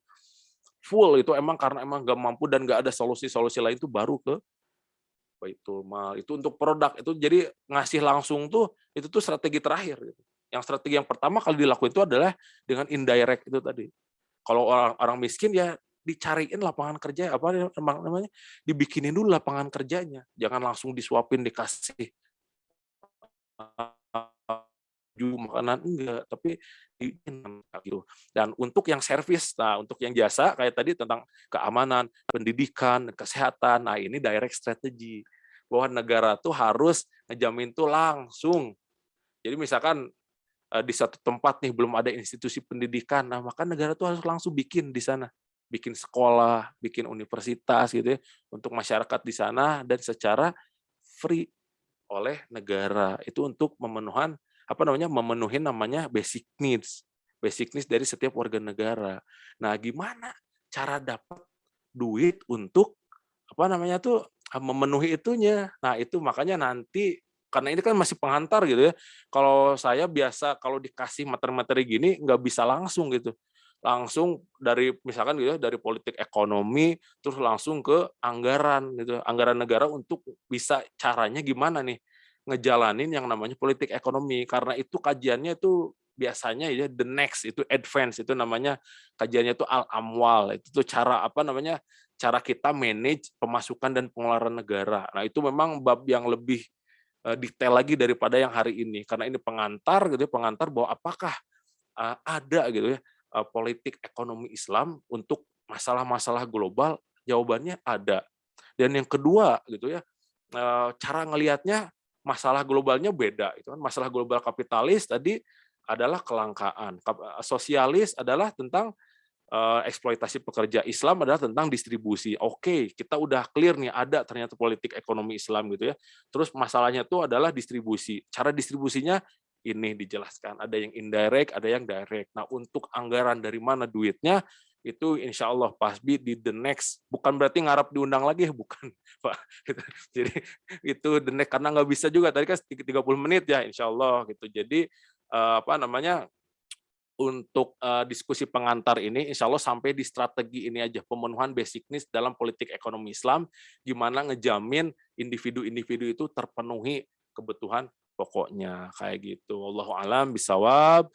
Full itu emang karena emang nggak mampu dan nggak ada solusi-solusi lain tuh baru ke Baitul Mal. Itu untuk produk itu, jadi ngasih langsung tuh itu tuh strategi terakhir gitu. Yang strategi yang pertama kali dilakukan itu adalah dengan indirect itu tadi. Kalau orang miskin ya dicariin lapangan kerja, dibikinin dulu lapangan kerjanya. Jangan langsung disuapin dikasih makanan, enggak, tapi gitu. Dan untuk yang servis, nah untuk yang jasa kayak tadi tentang keamanan, pendidikan, kesehatan, nah ini direct strategy. Bahwa negara tuh harus ngejamin tuh langsung. Jadi misalkan di satu tempat nih belum ada institusi pendidikan, nah maka negara tuh harus langsung bikin di sana, bikin sekolah, bikin universitas gitu ya untuk masyarakat di sana dan secara free oleh negara. Itu untuk memenuhi namanya basic needs dari setiap warga negara. Nah, gimana cara dapat duit untuk memenuhi itunya. Nah, itu makanya nanti karena ini kan masih penghantar gitu ya. Kalau saya biasa kalau dikasih materi-materi gini nggak bisa langsung gitu. Langsung dari misalkan gitu ya, dari politik ekonomi terus langsung ke anggaran gitu. Anggaran negara untuk bisa caranya gimana nih ngejalanin yang namanya politik ekonomi, karena itu kajiannya itu biasanya ya the next itu advance, itu namanya kajiannya itu al-amwal, itu tuh cara kita manage pemasukan dan pengeluaran negara. Nah, itu memang bab yang lebih detail lagi daripada yang hari ini, karena ini pengantar gitu ya, pengantar bahwa apakah ada gitu ya politik ekonomi Islam untuk masalah-masalah global. Jawabannya ada. Dan yang kedua gitu ya, cara ngelihatnya masalah globalnya beda itu kan. Masalah global kapitalis tadi adalah kelangkaan, sosialis adalah tentang eksploitasi pekerja, Islam adalah tentang distribusi. Oke, kita udah clear nih, ada ternyata politik ekonomi Islam gitu ya. Terus masalahnya tuh adalah distribusi. Cara distribusinya ini dijelaskan. Ada yang indirect, ada yang direct. Nah, untuk anggaran dari mana duitnya, itu insya Allah Pasbi di the next, bukan berarti ngarap diundang lagi, bukan Pak. Jadi itu the next, karena nggak bisa juga, tadi kan 30 menit ya insya Allah gitu. Jadi apa namanya, untuk diskusi pengantar ini, insya Allah sampai di strategi ini aja, pemenuhan basic needs dalam politik ekonomi Islam, gimana ngejamin individu-individu itu terpenuhi kebutuhan pokoknya, kayak gitu. Wallahu a'lam bishawab.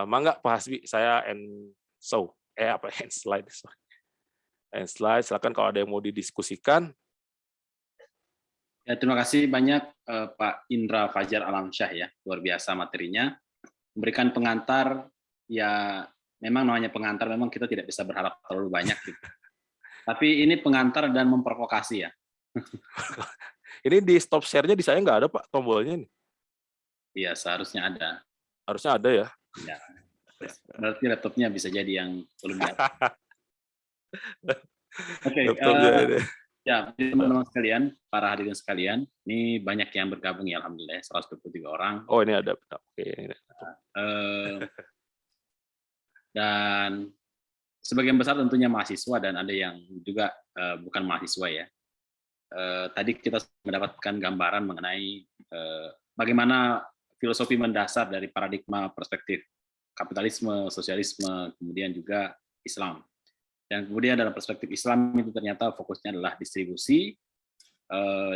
Mangga Pak Hasbi, saya end slide, sorry. End slide, silakan kalau ada yang mau didiskusikan. Ya, terima kasih banyak Pak Indra Fajar Alamsyah ya, luar biasa materinya. Memberikan pengantar, ya memang namanya pengantar, memang kita tidak bisa berharap terlalu banyak gitu. Tapi ini pengantar dan memprovokasi ya. Ini di stop share-nya di saya nggak ada Pak tombolnya nih. Iya, seharusnya ada. Harusnya ada ya. Ya. Berarti laptopnya bisa jadi yang belum di Oke, ya teman-teman sekalian, para hadirin sekalian, ini banyak yang bergabung ya, alhamdulillah 123 orang. Oh ini ada, oke. Dan sebagian besar tentunya mahasiswa dan ada yang juga bukan mahasiswa ya. Tadi kita mendapatkan gambaran mengenai bagaimana filosofi mendasar dari paradigma perspektif kapitalisme, sosialisme, kemudian juga Islam. Dan kemudian dalam perspektif Islam itu ternyata fokusnya adalah distribusi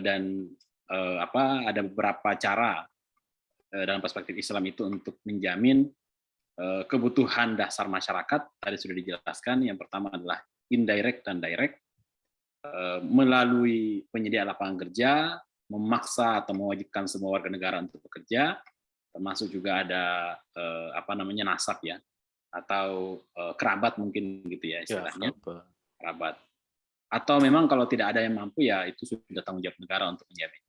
dan ada beberapa cara dalam perspektif Islam itu untuk menjamin kebutuhan dasar masyarakat. Tadi sudah dijelaskan. Yang pertama adalah indirect dan direct, melalui penyedia lapangan kerja, memaksa atau mewajibkan semua warga negara untuk bekerja, termasuk juga ada nasab ya, atau kerabat mungkin gitu ya istilahnya, kerabat. Atau memang kalau tidak ada yang mampu ya itu sudah tanggung jawab negara untuk menjamin.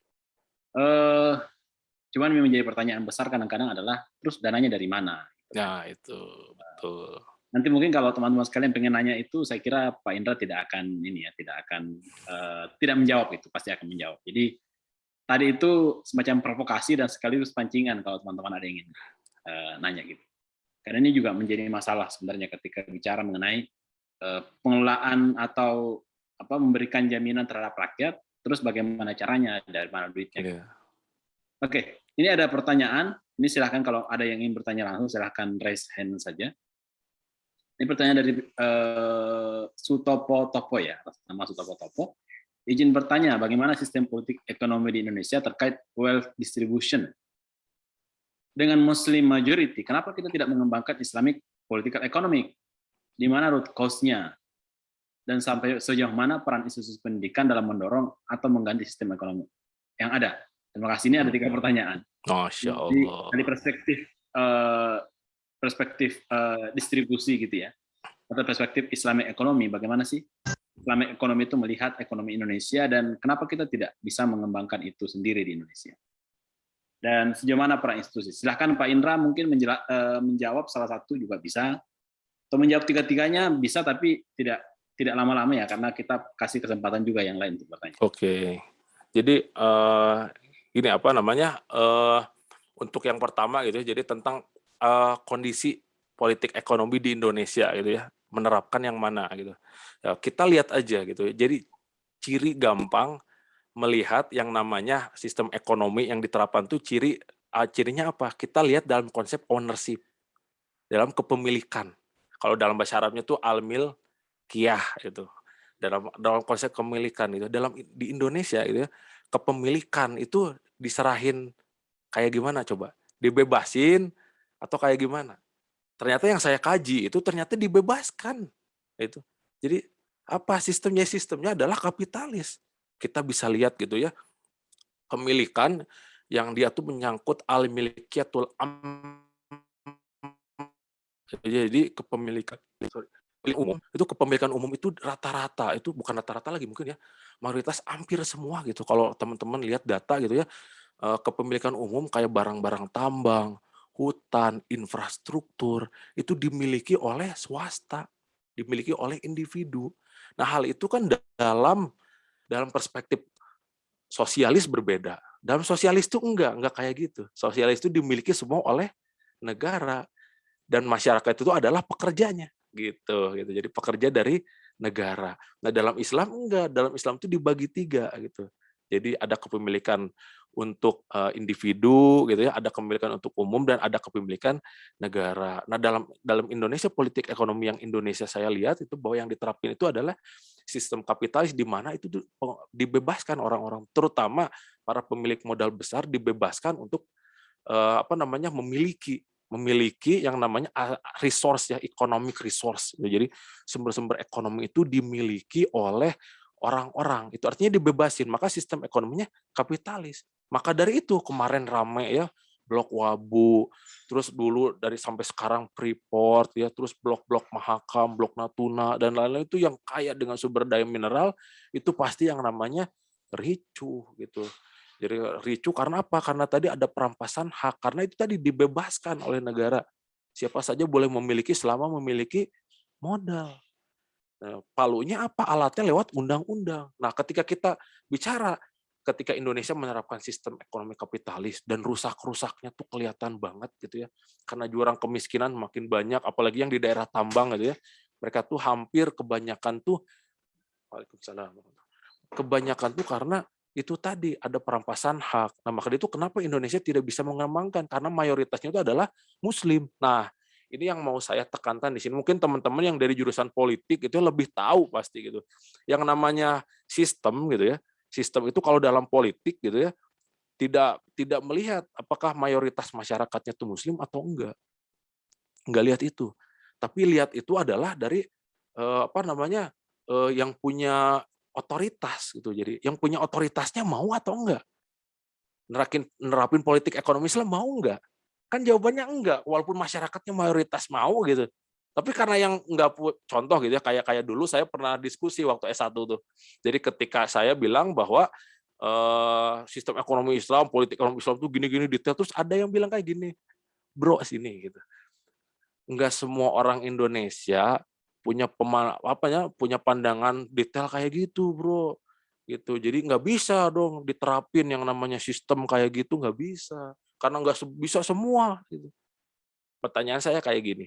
Cuman yang menjadi pertanyaan besar kadang-kadang adalah terus dananya dari mana? Nah itu betul. Nanti mungkin kalau teman-teman sekalian pengen nanya itu, saya kira Pak Indra tidak akan tidak menjawab itu, pasti akan menjawab. Jadi tadi itu semacam provokasi dan sekaligus pancingan kalau teman-teman ada yang ingin nanya gitu. Karena ini juga menjadi masalah sebenarnya ketika bicara mengenai pengelolaan atau memberikan jaminan terhadap rakyat, terus bagaimana caranya, dari mana duitnya. Yeah. Oke, ini ada pertanyaan. Ini silahkan kalau ada yang ingin bertanya langsung, silahkan raise hand saja. Ini pertanyaan dari Sutopo Topo ya, nama Sutopo Topo. Izin bertanya, bagaimana sistem politik ekonomi di Indonesia terkait wealth distribution? Dengan Muslim majority, kenapa kita tidak mengembangkan Islamic political economy? Di mana root cause-nya? Dan sampai sejauh mana peran institusi pendidikan dalam mendorong atau mengganti sistem ekonomi yang ada? Terima kasih, ini ada 3 pertanyaan. Masya Allah. Dari perspektif distribusi gitu ya, atau perspektif Islamic ekonomi, bagaimana sih Islamic ekonomi itu melihat ekonomi Indonesia dan kenapa kita tidak bisa mengembangkan itu sendiri di Indonesia? Dan sejauh mana peran institusi? Silahkan Pak Indra mungkin menjawab salah satu juga bisa, atau menjawab 3-tiganya bisa, tapi tidak lama-lama ya, karena kita kasih kesempatan juga yang lain untuk bertanya. Oke, jadi ini untuk yang pertama gitu, jadi tentang kondisi politik ekonomi di Indonesia gitu ya, menerapkan yang mana gitu. Ya, kita lihat aja gitu. Jadi ciri gampang melihat yang namanya sistem ekonomi yang diterapkan tuh cirinya apa? Kita lihat dalam konsep ownership, dalam kepemilikan. Kalau dalam bahasa Arabnya tuh al-milkiyah gitu. Dalam konsep kepemilikan itu, di Indonesia itu kepemilikan itu diserahin kayak gimana coba? Dibebasin atau kayak gimana? Ternyata yang saya kaji itu ternyata dibebaskan. Itu. Jadi apa sistemnya? Sistemnya adalah kapitalis. Kita bisa lihat gitu ya, kepemilikan yang dia tuh menyangkut al-milkiyatul jadi kepemilikan sorry, umum, itu kepemilikan umum itu rata-rata, itu bukan rata-rata lagi mungkin ya, mayoritas hampir semua gitu. Kalau teman-teman lihat data gitu ya, kepemilikan umum kayak barang-barang tambang, hutan, infrastruktur, itu dimiliki oleh swasta, dimiliki oleh individu. Nah, hal itu kan dalam perspektif sosialis berbeda. Dalam sosialis itu enggak kayak gitu. Sosialis itu dimiliki semua oleh negara dan masyarakat itu adalah pekerjanya gitu. Jadi pekerja dari negara. Nah, dalam Islam enggak, dalam Islam itu dibagi 3 gitu. Jadi ada kepemilikan untuk individu gitu ya, ada kepemilikan untuk umum dan ada kepemilikan negara. Nah, dalam dalam Indonesia politik ekonomi yang Indonesia saya lihat itu bahwa yang diterapkan itu adalah sistem kapitalis di mana itu dibebaskan orang-orang, terutama para pemilik modal besar dibebaskan untuk memiliki yang namanya resource ya, economic resource. Jadi sumber-sumber ekonomi itu dimiliki oleh orang-orang. Itu artinya dibebasin, maka sistem ekonominya kapitalis. Maka dari itu kemarin rame ya, Blok Wabu, terus dulu dari sampai sekarang Freeport ya, terus blok-blok Mahakam, Blok Natuna dan lain-lain itu yang kaya dengan sumber daya mineral itu pasti yang namanya ricuh gitu. Jadi ricuh karena apa? Karena tadi ada perampasan hak, karena itu tadi dibebaskan oleh negara. Siapa saja boleh memiliki selama memiliki modal. Nah, palunya apa? Alatnya lewat undang-undang. Nah, ketika kita bicara, ketika Indonesia menerapkan sistem ekonomi kapitalis dan rusak-rusaknya tuh kelihatan banget gitu ya. Karena jurang kemiskinan makin banyak, apalagi yang di daerah tambang gitu ya. Mereka tuh hampir kebanyakan tuh, Waalaikumsalam, kebanyakan tuh karena itu tadi ada perampasan hak. Nah, maka itu kenapa Indonesia tidak bisa mengembangkan karena mayoritasnya itu adalah Muslim. Nah, ini yang mau saya tekankan di sini. Mungkin teman-teman yang dari jurusan politik itu lebih tahu pasti gitu. Yang namanya sistem gitu ya. Sistem itu kalau dalam politik gitu ya, tidak tidak melihat apakah mayoritas masyarakatnya itu Muslim atau enggak. Enggak lihat itu. Tapi lihat itu adalah dari yang punya otoritas gitu. Jadi yang punya otoritasnya mau atau enggak? Nerapin politik ekonomi Islam mau enggak? Kan jawabannya enggak, walaupun masyarakatnya mayoritas mau gitu. Tapi karena yang enggak contoh gitu ya, kayak kayak dulu saya pernah diskusi waktu S1 tuh. Jadi ketika saya bilang bahwa sistem ekonomi Islam, politik ekonomi Islam tuh gini-gini detail, terus ada yang bilang kayak gini, "Bro, sini," gitu. Enggak semua orang Indonesia punya pandangan detail kayak gitu, Bro. Gitu. Jadi nggak bisa dong diterapin yang namanya sistem kayak gitu, nggak bisa. Karena nggak bisa semua gitu. Pertanyaan saya kayak gini,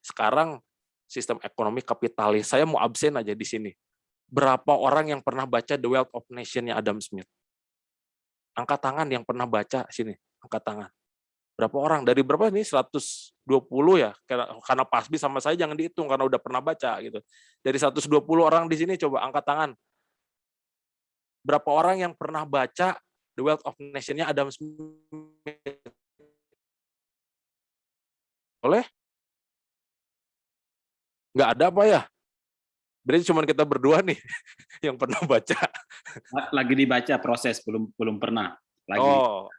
sekarang sistem ekonomi kapitalis, saya mau absen aja di sini. Berapa orang yang pernah baca The Wealth of Nation-nya Adam Smith? Angkat tangan yang pernah baca sini, angkat tangan. Berapa orang? Dari berapa nih? 120 ya? Karena Pasbi sama saya jangan dihitung karena udah pernah baca gitu. Dari 120 orang di sini coba angkat tangan. Berapa orang yang pernah baca The Wealth of Nation-nya Adam Smith? Boleh? Nggak ada apa ya? Berarti cuma kita berdua nih yang pernah baca. Lagi dibaca proses, belum belum pernah. Lagi.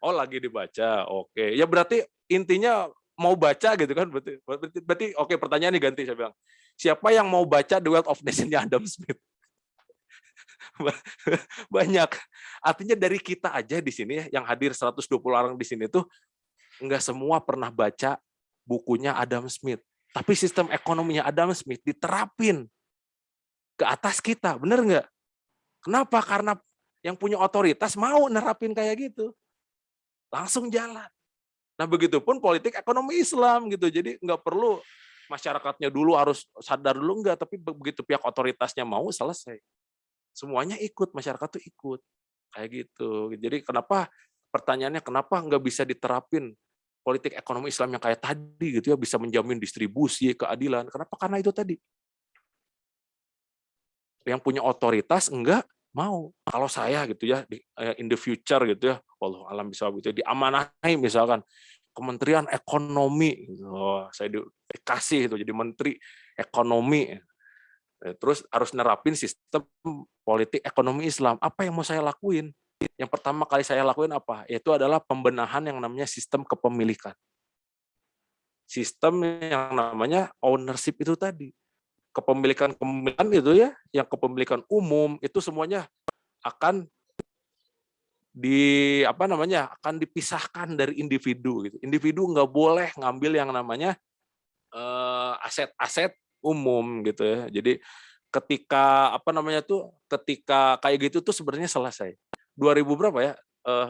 Oh lagi dibaca. Oke. Ya berarti intinya mau baca gitu kan? Berarti oke, pertanyaan diganti saya bilang. Siapa yang mau baca The Wealth of Nation-nya Adam Smith? Banyak. Artinya dari kita aja di sini ya, yang hadir 120 orang di sini tuh nggak semua pernah baca bukunya Adam Smith. Tapi sistem ekonominya Adam Smith diterapin ke atas kita, bener nggak? Kenapa? Karena yang punya otoritas mau nerapin kayak gitu. Langsung jalan. Nah, begitupun politik ekonomi Islam gitu. Jadi nggak perlu masyarakatnya dulu harus sadar dulu, enggak, tapi begitu pihak otoritasnya mau, selesai. Semuanya ikut, masyarakat tuh ikut. Kayak gitu. Jadi pertanyaannya kenapa nggak bisa diterapin politik ekonomi Islam yang kayak tadi gitu ya, bisa menjamin distribusi, keadilan. Kenapa? Karena itu tadi. Yang punya otoritas enggak mau. Kalau saya gitu ya, in the future gitu ya, Allah alam bisa gitu, diamanahi misalkan Kementerian Ekonomi, gitu. Saya dikasih itu jadi Menteri Ekonomi, terus harus nerapin sistem politik ekonomi Islam. Apa yang mau saya lakuin? yang pertama kali saya lakuin apa? Yaitu adalah pembenahan yang namanya sistem kepemilikan. Sistem yang namanya ownership itu tadi. Kepemilikan itu ya, yang kepemilikan umum itu semuanya akan akan dipisahkan dari individu gitu. Individu nggak boleh ngambil yang namanya aset-aset umum gitu ya. Jadi ketika kayak gitu tuh sebenarnya selesai. 2000 berapa ya?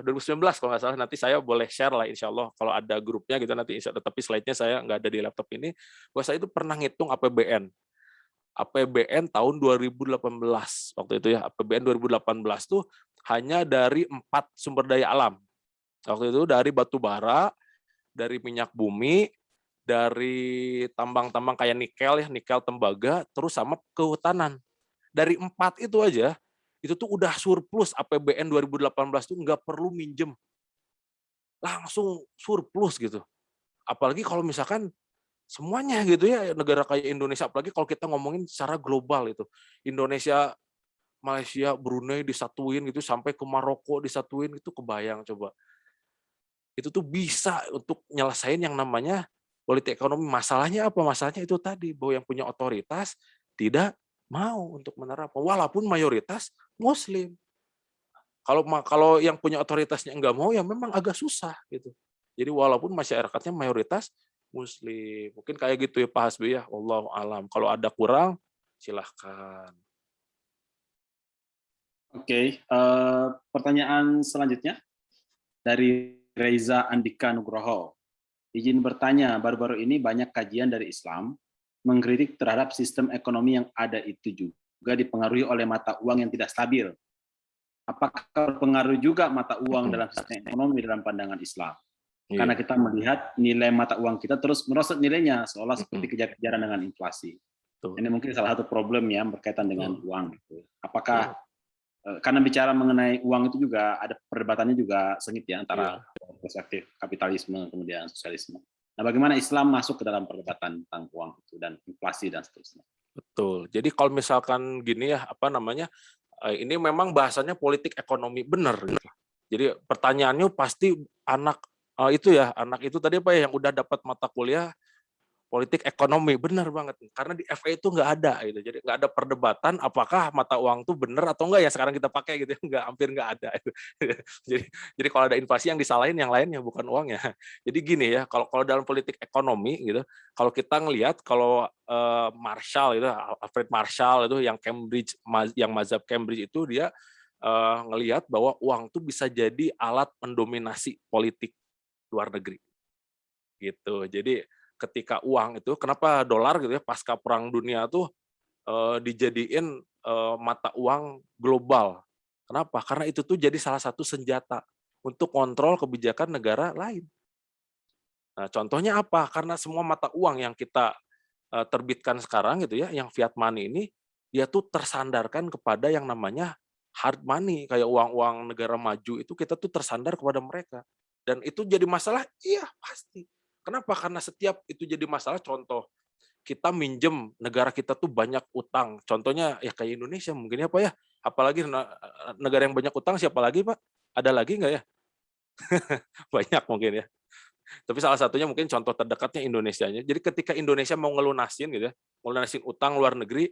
2019 kalau nggak salah, nanti saya boleh share lah insya Allah kalau ada grupnya gitu nanti, tapi slide-nya saya nggak ada di laptop ini, bahwa saya itu pernah ngitung APBN tahun 2018 waktu itu ya. APBN 2018 tuh hanya dari 4 sumber daya alam. Waktu itu dari batu bara, dari minyak bumi, dari tambang-tambang kayak nikel tembaga, terus sama kehutanan. Dari 4 itu aja, itu tuh udah surplus APBN 2018 tuh nggak perlu minjem. Langsung surplus gitu. Apalagi kalau misalkan semuanya gitu ya, negara kayak Indonesia, apalagi kalau kita ngomongin secara global itu. Indonesia, Malaysia, Brunei disatuin gitu, sampai ke Maroko disatuin, itu kebayang coba. Itu tuh bisa untuk nyelesain yang namanya politik ekonomi. Masalahnya apa? Masalahnya itu tadi, bahwa yang punya otoritas tidak mau untuk menerapkan, walaupun mayoritas Muslim. Kalau yang punya otoritasnya nggak mau, ya memang agak susah gitu. Jadi walaupun masyarakatnya mayoritas Muslim, mungkin kayak gitu ya Pak Hasbi ya. Allahu alam. Kalau ada kurang, silahkan. Oke, pertanyaan selanjutnya dari Reza Andika Nugroho. Izin bertanya, baru-baru ini banyak kajian dari Islam mengkritik terhadap sistem ekonomi yang ada itu juga dipengaruhi oleh mata uang yang tidak stabil. Apakah berpengaruh juga mata uang dalam sistem ekonomi dalam pandangan Islam? Karena kita melihat nilai mata uang kita terus merosot nilainya, seolah seperti kejar-kejaran dengan inflasi. Ini mungkin salah satu problem ya berkaitan dengan uang. Apakah karena bicara mengenai uang itu juga ada perdebatannya juga sengit ya antara perspektif kapitalisme kemudian sosialisme. Nah, bagaimana Islam masuk ke dalam perdebatan tentang uang itu dan inflasi dan seterusnya? Betul. Jadi kalau misalkan gini ya, ini memang bahasanya politik ekonomi benar gitu. Jadi pertanyaannya pasti anak itu tadi apa ya yang udah dapat mata kuliah politik ekonomi, benar banget. Karena di FE itu nggak ada gitu. Jadi nggak ada perdebatan apakah mata uang itu benar atau enggak ya sekarang kita pakai gitu. Hampir nggak ada. Jadi kalau ada inflasi yang disalahin yang lainnya bukan uangnya. Jadi gini ya, kalau dalam politik ekonomi gitu, kalau kita ngelihat kalau Marshall itu Alfred Marshall itu yang mazhab Cambridge itu dia ngelihat bahwa uang itu bisa jadi alat mendominasi politik luar negeri. Gitu. Jadi ketika uang itu, kenapa dolar gitu ya pasca perang dunia tuh dijadiin mata uang global. Kenapa? Karena itu tuh jadi salah satu senjata untuk kontrol kebijakan negara lain. Nah, contohnya apa? Karena semua mata uang yang kita terbitkan sekarang gitu ya, yang fiat money ini, dia tuh tersandarkan kepada yang namanya hard money, kayak uang-uang negara maju itu kita tuh tersandar kepada mereka. Dan itu jadi masalah? Iya, pasti. Kenapa? Karena setiap itu jadi masalah, contoh, kita minjem, negara kita tuh banyak utang. Contohnya ya kayak Indonesia mungkin apa ya? Apalagi negara yang banyak utang siapa lagi, Pak? Ada lagi nggak ya? Banyak mungkin ya. Tapi salah satunya mungkin contoh terdekatnya Indonesianya. Jadi ketika Indonesia mau ngelunasin gitu ya, ngelunasin utang luar negeri,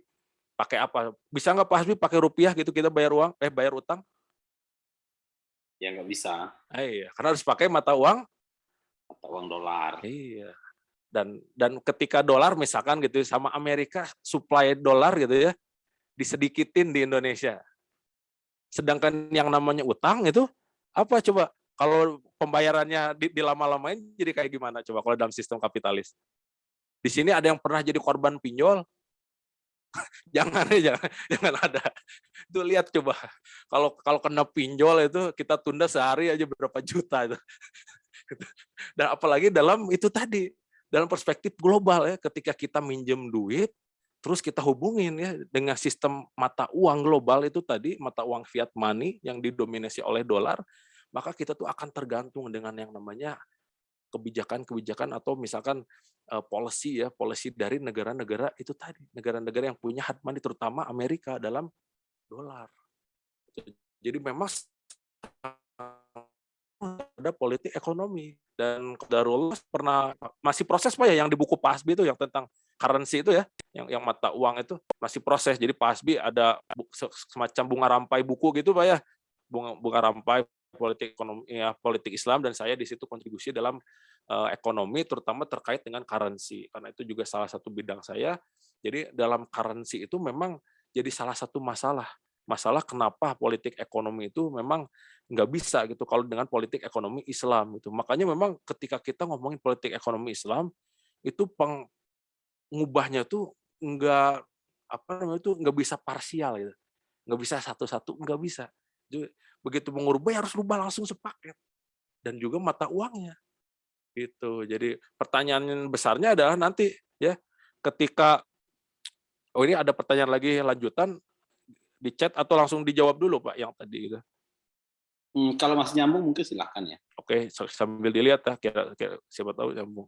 pakai apa? Bisa nggak Pak Hasbi pakai rupiah gitu kita bayar utang? Ya nggak bisa, Iya, karena harus pakai mata uang. mata uang dolar. Iya. Dan ketika dolar misalkan gitu sama Amerika supply dolar gitu ya disedikitin di Indonesia. Sedangkan yang namanya utang itu apa coba? Kalau pembayarannya dilama-lamain jadi kayak gimana coba kalau dalam sistem kapitalis? Di sini ada yang pernah jadi korban pinjol? Jangan ada. Itu lihat coba. Kalau kena pinjol itu kita tunda sehari aja berapa juta itu. Dan apalagi dalam itu tadi, dalam perspektif global ya, ketika kita minjem duit, terus kita hubungin ya dengan sistem mata uang global itu tadi, mata uang fiat money yang didominasi oleh dolar, maka kita tuh akan tergantung dengan yang namanya kebijakan-kebijakan atau misalkan policy dari negara-negara itu tadi, negara-negara yang punya hard money terutama Amerika dalam dolar. Jadi memang ada politik ekonomi. Dan qadarullah pernah masih proses Pak ya yang di buku Pak Hasbi itu yang tentang currency itu ya, yang mata uang itu masih proses. Jadi Pak Hasbi ada semacam bunga rampai buku gitu Pak ya. Bunga rampai politik ekonomi ya, politik Islam, dan saya di situ kontribusi dalam ekonomi terutama terkait dengan currency. Karena itu juga salah satu bidang saya. Jadi dalam currency itu memang jadi salah satu masalah kenapa politik ekonomi itu memang nggak bisa gitu kalau dengan politik ekonomi Islam itu. Makanya memang ketika kita ngomongin politik ekonomi Islam itu pengubahnya tuh nggak apa namanya itu nggak bisa parsial gitu, nggak bisa satu-satu, nggak bisa. Jadi, begitu mengubah ya harus rubah langsung sepaket, dan juga mata uangnya gitu. Jadi pertanyaan besarnya adalah nanti ya ketika ini ada pertanyaan lagi lanjutan di chat atau langsung dijawab dulu Pak yang tadi gitu. Kalau masih nyambung mungkin silakan ya. Oke, sambil dilihat ya, kira siapa tahu nyambung.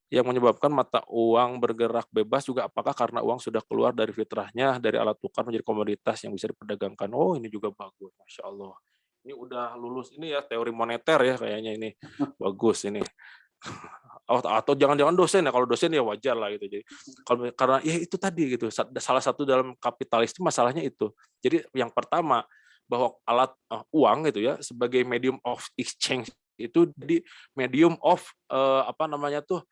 Yang menyebabkan mata uang bergerak bebas juga apakah karena uang sudah keluar dari fitrahnya, dari alat tukar menjadi komoditas yang bisa diperdagangkan. Oh, ini juga bagus, Masya Allah. Ini udah lulus ini ya, teori moneter ya kayaknya ini. Bagus ini. Atau jangan-jangan dosen ya, kalau dosen ya wajar lah gitu. Jadi karena ya itu tadi gitu, salah satu dalam kapitalis itu masalahnya itu. Jadi yang pertama, bahwa alat uang gitu ya sebagai medium of exchange itu jadi medium of apa namanya tuh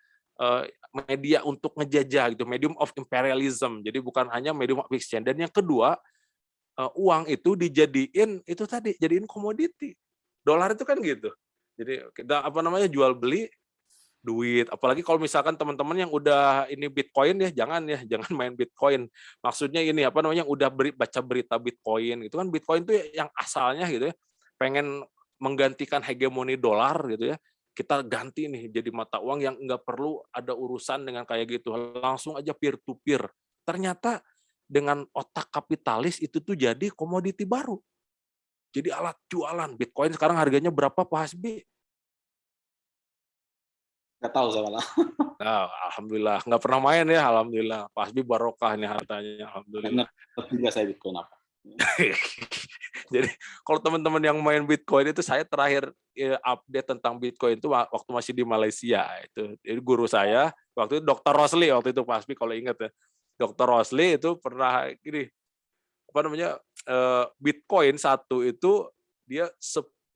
media untuk ngejajah gitu, medium of imperialism. Jadi bukan hanya medium of exchange. Dan yang kedua, uang itu dijadiin itu tadi, jadiin komoditi. Dolar itu kan gitu. Jadi kita apa namanya jual beli duit, apalagi kalau misalkan teman-teman yang udah ini Bitcoin ya, jangan main Bitcoin. Maksudnya ini apa namanya, yang udah baca berita Bitcoin gitu kan, Bitcoin itu yang asalnya gitu ya, pengen menggantikan hegemoni dolar gitu ya, kita ganti nih jadi mata uang yang nggak perlu ada urusan dengan kayak gitu, langsung aja peer to peer. Ternyata dengan otak kapitalis itu tuh jadi komoditi baru, jadi alat jualan. Bitcoin sekarang harganya berapa Pak Hasbi? Nggak tahu saya malah. Nah, alhamdulillah nggak pernah main ya, alhamdulillah. Pak Hasbi barokah nih hartanya, alhamdulillah. Ngerti juga saya Bitcoin apa. Jadi kalau teman-teman yang main Bitcoin itu, saya terakhir update tentang Bitcoin itu waktu masih di Malaysia itu. Jadi guru saya waktu itu Dr. Rosli waktu itu Pak Hasbi kalau ingat ya. Dr. Rosli itu pernah gini, apa namanya, Bitcoin satu itu dia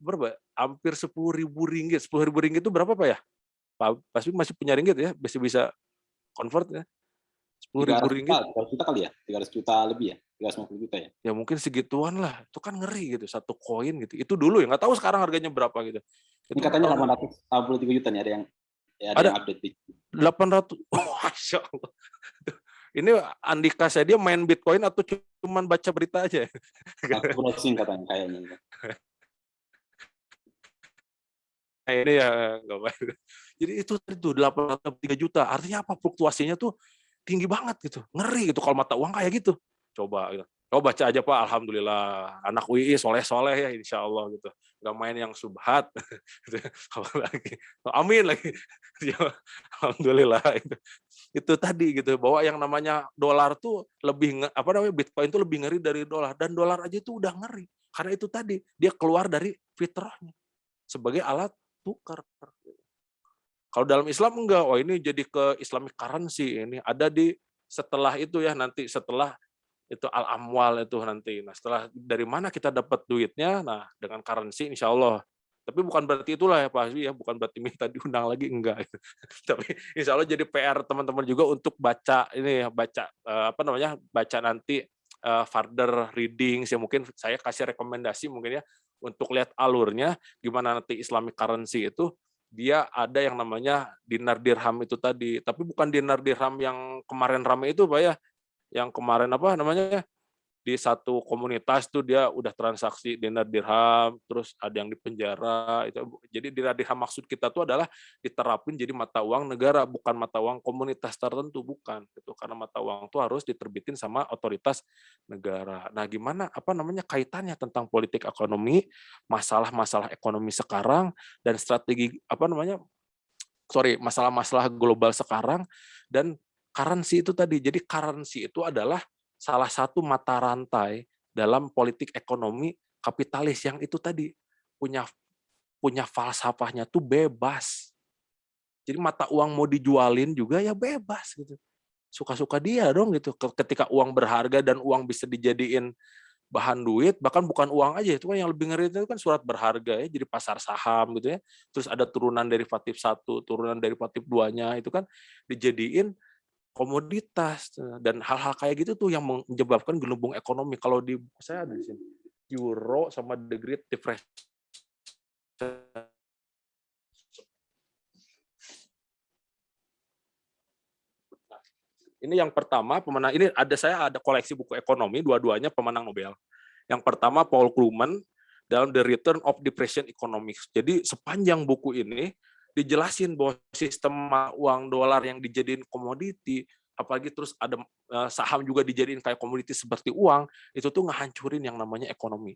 berapa? Hampir 10.000 ringgit. 10.000 ringgit itu berapa Pak ya? Pak Hasbi masih punya ringgit ya, masih bisa convert ya. 10.000 ringgit. 300 juta kali ya? 300 juta lebih ya? 350 juta ya? Ya mungkin segituan lah. Itu kan ngeri gitu, satu koin gitu. Itu dulu ya, nggak tahu sekarang harganya berapa gitu. Ini katanya 863 juta nih, ada yang update. 800. Oh, Masya Allah. Ini Andika saya dia main Bitcoin atau cuman baca berita aja? Browsing katanya kayaknya. Nah, ini ya nggak baik. Jadi itu 803 juta. Artinya apa? Fluktuasinya tuh tinggi banget gitu. Ngeri gitu kalau mata uang kayak gitu. Coba gitu. Coba baca aja Pak, alhamdulillah. Anak UI soleh-soleh ya insya Allah gitu. Nggak main yang subhat. Apalagi. Amin lagi. Alhamdulillah itu. Itu tadi gitu, bahwa yang namanya dolar tuh lebih apa namanya Bitcoin itu lebih ngeri dari dolar, dan dolar aja itu udah ngeri. Karena itu tadi dia keluar dari fitrahnya sebagai alat tukar. Kalau dalam Islam enggak, oh ini jadi ke Islamic currency, ini ada di setelah itu ya, nanti setelah itu al-amwal itu nanti. Nah, setelah dari mana kita dapat duitnya, nah dengan currency insya Allah. Tapi bukan berarti itulah ya Pak Hasbi ya, bukan berarti minta diundang lagi, enggak. Tapi insya Allah jadi PR teman-teman juga untuk baca ini ya, baca apa namanya, baca nanti further reading, ya mungkin saya kasih rekomendasi mungkin ya untuk lihat alurnya gimana nanti Islamic currency itu dia ada yang namanya dinar dirham itu tadi, tapi bukan dinar dirham yang kemarin ramai itu Pak ya, yang kemarin apa namanya di satu komunitas tuh dia udah transaksi dinar dirham, terus ada yang di penjara itu. Jadi dinar dirham maksud kita tuh adalah diterapin jadi mata uang negara, bukan mata uang komunitas tertentu, bukan gitu. Karena mata uang tuh harus diterbitin sama otoritas negara. Nah, gimana apa namanya kaitannya tentang politik ekonomi, masalah-masalah ekonomi sekarang dan strategi apa namanya masalah-masalah global sekarang dan currency itu tadi. Jadi currency itu adalah salah satu mata rantai dalam politik ekonomi kapitalis yang itu tadi. punya punya falsafahnya tuh bebas. Jadi mata uang mau dijualin juga ya bebas gitu. Suka-suka dia dong gitu. Ketika uang berharga dan uang bisa dijadiin bahan duit, bahkan bukan uang aja, itu kan yang lebih ngeri itu kan surat berharga ya, jadi pasar saham gitu ya. Terus ada turunan derivatif 1, turunan derivatif 2-nya itu kan dijadiin komoditas. Dan hal-hal kayak gitu tuh yang menyebabkan gelembung ekonomi. Kalau di saya ada di sini Euro sama the Great Depression. Ini yang pertama pemenang, ini saya ada koleksi buku ekonomi, dua-duanya pemenang Nobel. Yang pertama Paul Krugman dalam The Return of Depression Economics. Jadi sepanjang buku ini dijelasin bahwa sistem uang dolar yang dijadiin komoditi, apalagi terus ada saham juga dijadiin kayak komoditi seperti uang, itu tuh ngehancurin yang namanya ekonomi.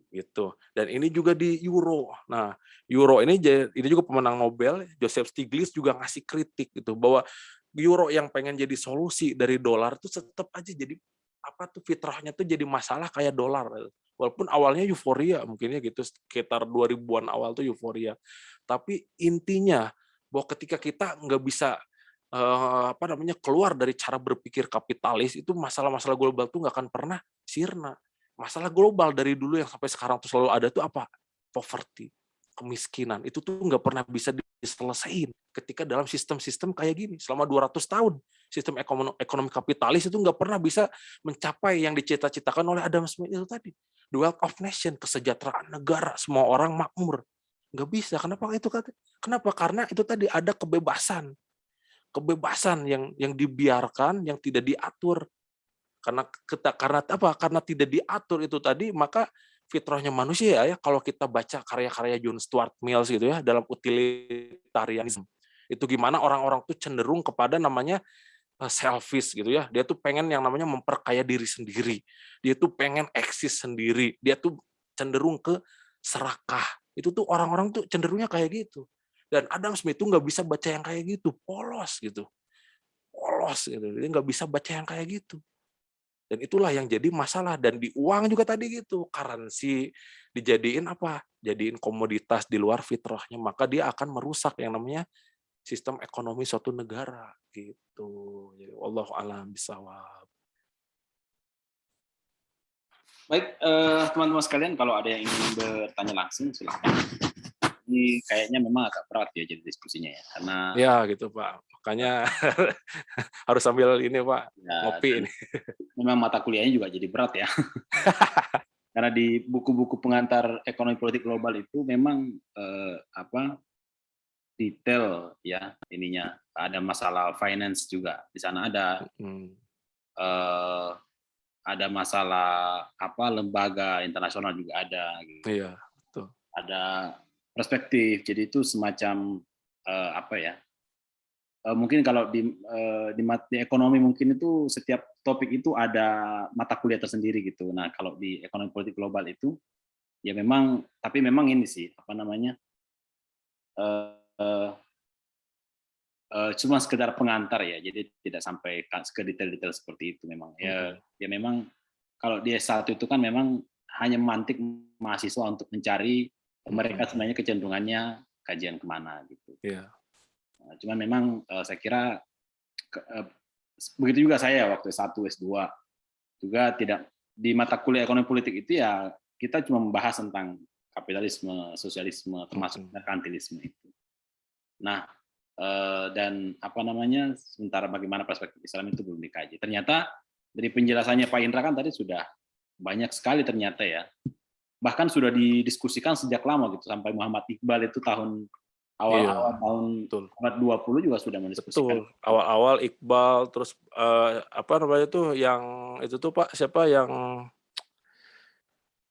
Gitu. Dan ini juga di Euro. Nah, Euro ini juga pemenang Nobel, Joseph Stiglitz juga ngasih kritik gitu bahwa Euro yang pengen jadi solusi dari dolar tuh tetap aja jadi apa tuh fitrahnya tuh jadi masalah kayak dolar. Walaupun awalnya euforia mungkinnya gitu sekitar 2000-an awal tuh euforia. Tapi intinya bahwa ketika kita nggak bisa keluar dari cara berpikir kapitalis, itu masalah-masalah global tuh nggak akan pernah sirna. Masalah global dari dulu yang sampai sekarang tuh selalu ada tuh apa? Poverty, kemiskinan. Itu tuh nggak pernah bisa diselesaikan ketika dalam sistem-sistem kayak gini. Selama 200 tahun, sistem ekonomi kapitalis itu nggak pernah bisa mencapai yang dicita-citakan oleh Adam Smith itu tadi. The wealth of nation, kesejahteraan negara, semua orang makmur. Nggak bisa. Kenapa itu? Kenapa? Karena itu tadi ada kebebasan. Kebebasan yang dibiarkan, yang tidak diatur. Karena apa? Karena tidak diatur itu tadi, maka fitrahnya manusia ya, kalau kita baca karya-karya John Stuart Mills gitu ya dalam utilitarianisme, itu gimana orang-orang tuh cenderung kepada namanya selfish gitu ya. Dia tuh pengen yang namanya memperkaya diri sendiri. Dia tuh pengen eksis sendiri. Dia tuh cenderung ke serakah. Itu tuh orang-orang tuh cenderungnya kayak gitu. Dan Adam Smith tuh nggak bisa baca yang kayak gitu, polos gitu. Polos gitu. Dia nggak bisa baca yang kayak gitu. Dan itulah yang jadi masalah. Dan di uang juga tadi gitu, currency dijadiin apa? Jadiin komoditas di luar fitrahnya, maka dia akan merusak yang namanya sistem ekonomi suatu negara gitu. Jadi wallahu a'lam bishawab. Baik, teman-teman sekalian, kalau ada yang ingin bertanya langsung silakan. Ini kayaknya memang agak berat ya jadi diskusinya ya, karena ya gitu Pak. Makanya harus sambil ini Pak, ya, ngopi ini. Memang mata kuliahnya juga jadi berat ya. Karena di buku-buku pengantar ekonomi politik global itu memang detail ya ininya. Ada masalah finance juga di sana ada masalah lembaga internasional juga ada. Gitu. Iya, betul. Ada perspektif. Jadi itu semacam mungkin kalau di ekonomi mungkin itu setiap topik itu ada mata kuliah tersendiri gitu. Nah kalau di ekonomi politik global itu ya memang, tapi memang ini sih cuma sekedar pengantar ya. Jadi tidak sampai ke detail-detail seperti itu memang. Ya memang kalau di S1 itu kan memang hanya memantik mahasiswa untuk mencari mereka sebenarnya kecenderungannya kajian kemana gitu. Iya. Cuman memang saya kira begitu juga saya waktu S1, S2 juga tidak di mata kuliah ekonomi politik itu ya kita cuma membahas tentang kapitalisme, sosialisme, termasuk merkantilisme itu. Nah, dan sementara bagaimana perspektif Islam itu belum dikaji. Ternyata dari penjelasannya Pak Indra kan tadi sudah banyak sekali ternyata ya. Bahkan sudah didiskusikan sejak lama gitu, sampai Muhammad Iqbal itu awal-awal tahun abad 20 juga sudah mendiskusikan. Betul. Awal-awal Iqbal, terus yang itu tuh Pak, siapa yang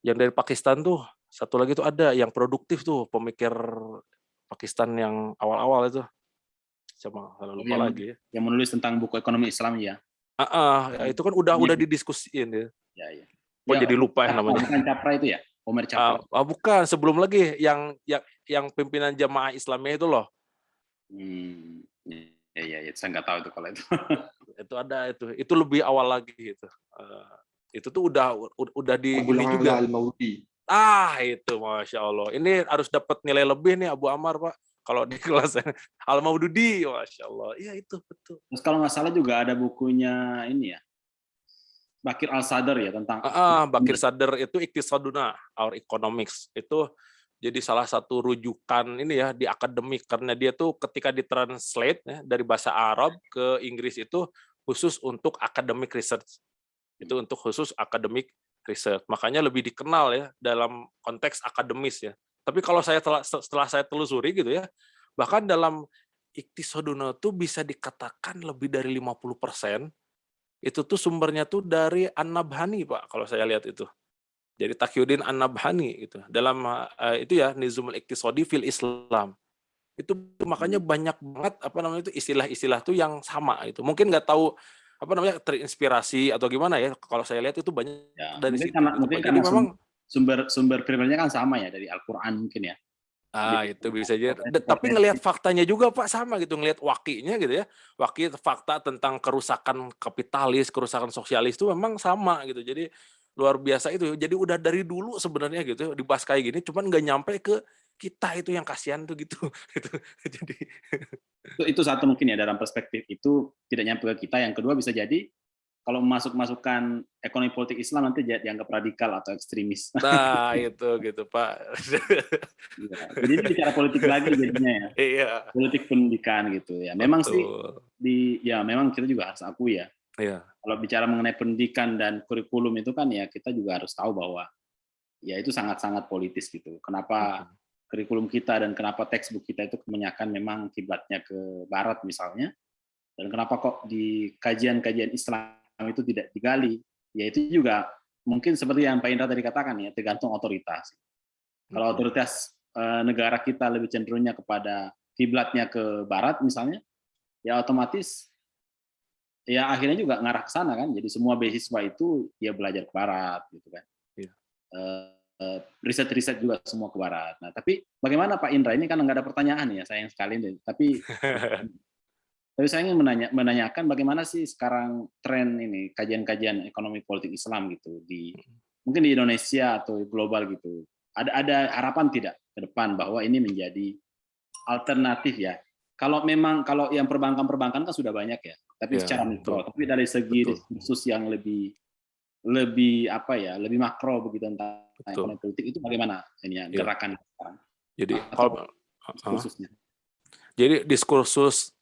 dari Pakistan tuh, satu lagi tuh ada yang produktif tuh, pemikir Pakistan yang awal-awal itu. Coba lupa lagi ya. Yang menulis tentang buku ekonomi Islam ya. Itu kan udah didiskusiin ya. Ya. Kok jadi lupa ya namanya. Bukan Capra itu ya? Omer Capra. Bukan, sebelum lagi yang pimpinan Jamaah Islamiyah itu loh. Ya, saya nggak tahu itu kalau itu. Itu ada itu lebih awal lagi gitu. Itu tuh udah di ini juga. Al-Maudi. Itu Masya Allah. Ini harus dapat nilai lebih nih Abu Ammar, Pak. Kalau di kelas Al-Maududi, Masya Allah. Iya itu, betul. Terus kalau nggak salah juga ada bukunya ini ya, Bakir Al-Sadr ya, tentang Bakir Sadr itu Iktisaduna, Our Economics. Itu jadi salah satu rujukan ini ya di akademik, karena dia tuh ketika ditranslate ya, dari bahasa Arab ke Inggris itu khusus untuk academic research. Itu untuk khusus academic research. Makanya lebih dikenal ya dalam konteks akademis ya. Tapi kalau setelah saya telusuri gitu ya, bahkan dalam Iktisaduna tuh bisa dikatakan lebih dari 50% itu tuh sumbernya tuh dari An-Nabhani, Pak, kalau saya lihat itu. Jadi Taqiyuddin An-Nabhani gitu. Dalam itu ya Nizamul Iqtisadi fil Islam. Itu makanya banyak banget apa namanya itu istilah-istilah tuh yang sama itu. Mungkin nggak tahu apa namanya terinspirasi atau gimana ya. Kalau saya lihat itu banyak ya, dari mungkin situ gitu, Pak. Jadi karena memang sumber primernya kan sama ya dari Al-Qur'an mungkin ya. itu bisa jadi. Tapi Potensi. ngelihat faktanya juga Pak sama gitu, ngelihat wakinya gitu ya. Waki fakta tentang kerusakan kapitalis, kerusakan sosialis itu memang sama gitu. Jadi luar biasa itu. Jadi udah dari dulu sebenarnya gitu dibahas kayak gini, cuman nggak nyampe ke kita itu yang kasihan tuh gitu. Gitu. Jadi Itu satu mungkin ya, dalam perspektif itu tidak nyampe ke kita. Yang kedua bisa jadi kalau masukkan ekonomi politik Islam nanti dianggap radikal atau ekstremis. itu gitu Pak. Ya, jadi ini bicara politik lagi jadinya ya. Iya, Politik pendidikan gitu ya. Memang sih betul. memang kita juga harus akui ya. Iya, Kalau bicara mengenai pendidikan dan kurikulum itu kan ya kita juga harus tahu bahwa ya itu sangat-sangat politis gitu. Kenapa kurikulum kita dan kenapa textbook kita itu kebanyakan memang kiblatnya ke barat misalnya, dan kenapa kok di kajian-kajian Islam itu tidak digali, ya itu juga mungkin seperti yang Pak Indra tadi katakan ya, tergantung otoritas. Kalau otoritas negara kita lebih cenderungnya kepada kiblatnya ke barat misalnya, ya otomatis ya akhirnya juga ngarah ke sana kan. Jadi semua beasiswa itu ya belajar ke barat gitu kan. iya. Riset-riset juga semua ke barat. Nah, tapi bagaimana Pak Indra, ini kan nggak ada pertanyaan ya, sayang sekali nih. Tapi saya ingin menanyakan bagaimana sih sekarang tren ini kajian-kajian ekonomi politik Islam gitu mungkin di Indonesia atau global gitu. Ada harapan tidak ke depan bahwa ini menjadi alternatif ya? Kalau yang perbankan kan sudah banyak ya, tapi Ya, secara mikro. Tapi dari segi diskursus yang lebih makro begitu tentang ekonomi politik itu bagaimana ini ya, gerakan sekarang? Jadi kalau diskursusnya. Jadi diskursus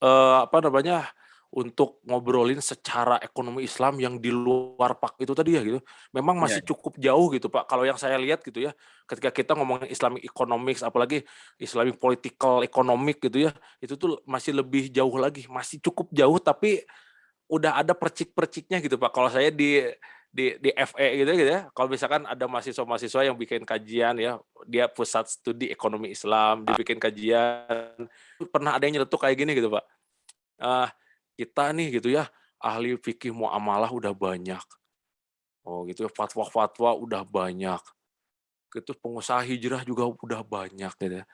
untuk ngobrolin secara ekonomi Islam yang di luar pak itu tadi ya gitu, memang masih cukup jauh gitu Pak. Kalau yang saya lihat gitu ya, ketika kita ngomongin Islamic economics, apalagi Islamic political economic gitu ya, itu tuh masih lebih jauh lagi, masih cukup jauh tapi udah ada percik-perciknya gitu Pak. Kalau saya di FE gitu ya, kalau misalkan ada mahasiswa-mahasiswa yang bikin kajian ya, dia pusat studi ekonomi Islam, dibikin kajian, pernah ada yang nyeletuk kayak gini gitu Pak. Kita nih gitu ya, ahli fikih muamalah udah banyak. Oh gitu ya, fatwa-fatwa udah banyak. Gitu pengusaha hijrah juga udah banyak gitu ya.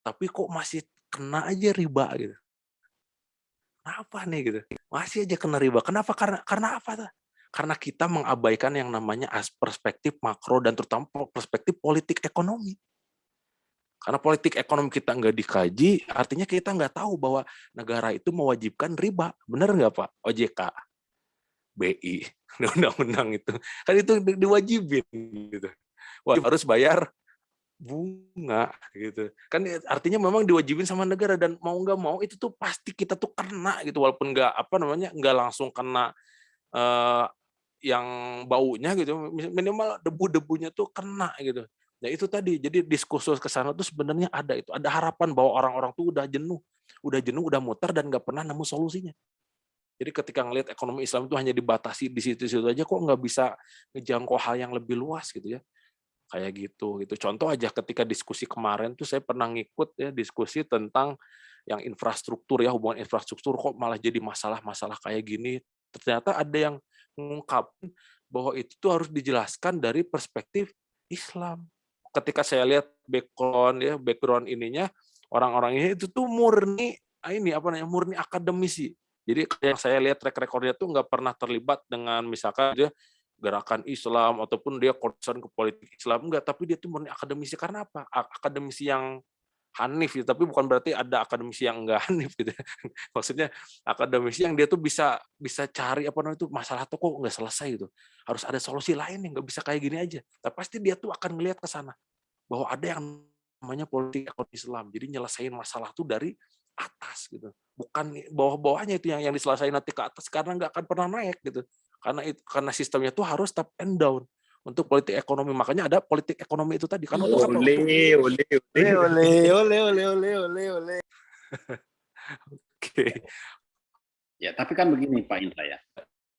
Tapi kok masih kena aja riba gitu. Kenapa nih gitu? Masih aja kena riba. Kenapa? Karena apa tuh? Karena kita mengabaikan yang namanya perspektif makro dan terutama perspektif politik ekonomi. Karena politik ekonomi kita nggak dikaji, artinya kita nggak tahu bahwa negara itu mewajibkan riba. Benar nggak Pak? OJK, BI, undang-undang itu. Kan itu diwajibin. Gitu. Harus bayar bunga gitu kan, artinya memang diwajibin sama negara, dan mau nggak mau itu tuh pasti kita tuh kena gitu, walaupun nggak langsung kena yang baunya gitu, minimal debu-debunya tuh kena gitu. Nah itu tadi, jadi diskursus ke sana tuh sebenarnya ada harapan bahwa orang-orang tuh udah jenuh, udah muter dan nggak pernah nemu solusinya. Jadi ketika ngelihat ekonomi Islam itu hanya dibatasi di situ-situ aja, kok nggak bisa ngejangkau hal yang lebih luas gitu ya. Kayak gitu. Contoh aja ketika diskusi kemarin tuh saya pernah ngikut ya diskusi tentang yang infrastruktur ya, hubungan infrastruktur kok malah jadi masalah-masalah kayak gini. Ternyata ada yang mengungkapkan bahwa itu tuh harus dijelaskan dari perspektif Islam. Ketika saya lihat background ininya, orang-orang ini itu tuh murni murni akademisi. Jadi yang saya lihat track record-nya tuh nggak pernah terlibat dengan misalkan gerakan Islam ataupun dia concern ke politik Islam, enggak, tapi dia tuh murni akademisi. Karena apa? Akademisi yang hanif gitu, tapi bukan berarti ada akademisi yang enggak hanif gitu. Maksudnya akademisi yang dia tuh bisa bisa cari apa namanya itu masalah tuh kok enggak selesai gitu. Harus ada solusi lain nih, enggak bisa kayak gini aja. Tapi pasti dia tuh akan melihat ke sana bahwa ada yang namanya politik ekonomi Islam. Jadi nyelesain masalah tuh dari atas gitu. Bukan bawah-bawahnya itu yang diselesaikan nanti ke atas karena nggak akan pernah naik gitu. Karena sistemnya tuh harus up and down untuk politik ekonomi. Makanya ada politik ekonomi itu tadi. Karena untuk apa? Ole, Untuk ole, ole, ole, ole, ole, ole, ole. Oke. Ya, tapi kan begini Pak Indra ya.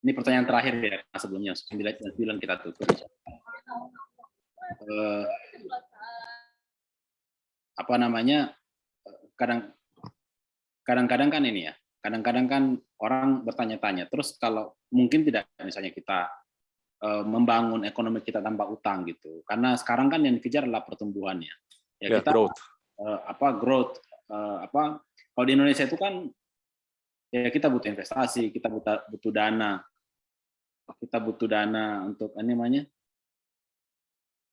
Ini pertanyaan terakhir ya, sebelumnya 9 kita tutup. Apa namanya? Kadang-kadang kan ini ya. Kadang-kadang kan orang bertanya-tanya. Terus kalau mungkin tidak misalnya kita membangun ekonomi kita tanpa utang gitu. Karena sekarang kan yang dikejar adalah pertumbuhannya. Ya, kita growth. Growth kalau di Indonesia itu kan ya kita butuh investasi, kita butuh dana. Kita butuh dana untuk ini namanya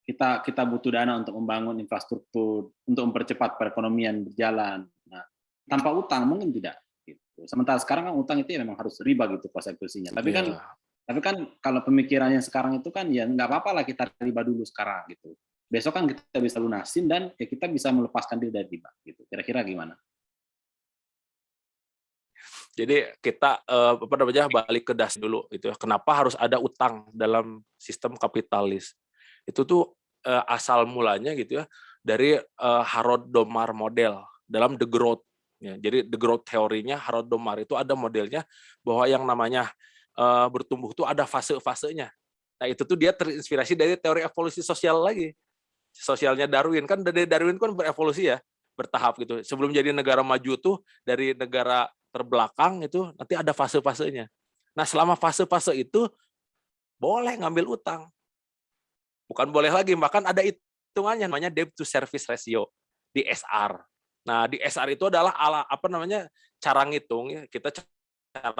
kita butuh dana untuk membangun infrastruktur, untuk mempercepat perekonomian berjalan. Nah, tanpa utang mungkin tidak. Gitu. Sementara sekarang kan utang itu ya memang harus riba gitu konsekuensinya. Tapi kan kalau pemikirannya sekarang itu kan ya nggak apa-apa lah kita riba dulu sekarang gitu. Besok kan kita bisa lunasin dan ya kita bisa melepaskan diri dari riba gitu. Kira-kira gimana? Jadi kita balik ke das dulu itu. Kenapa harus ada utang dalam sistem kapitalis? Itu tuh asal mulanya gitu ya dari Harold Domar model dalam The Growth. Ya, jadi The Growth teorinya Harold Domar itu ada modelnya bahwa yang namanya bertumbuh itu ada fase-fasenya. Nah itu tuh dia terinspirasi dari teori evolusi sosial lagi. Sosialnya Darwin kan dari Darwin kan berevolusi ya bertahap gitu. Sebelum jadi negara maju tuh dari negara terbelakang itu nanti ada fase-fasenya. Nah selama fase-fase itu boleh ngambil utang. Bukan boleh lagi, bahkan ada hitungannya namanya debt to service ratio, DSR. Nah, DSR itu adalah cara ngitung ya, kita cara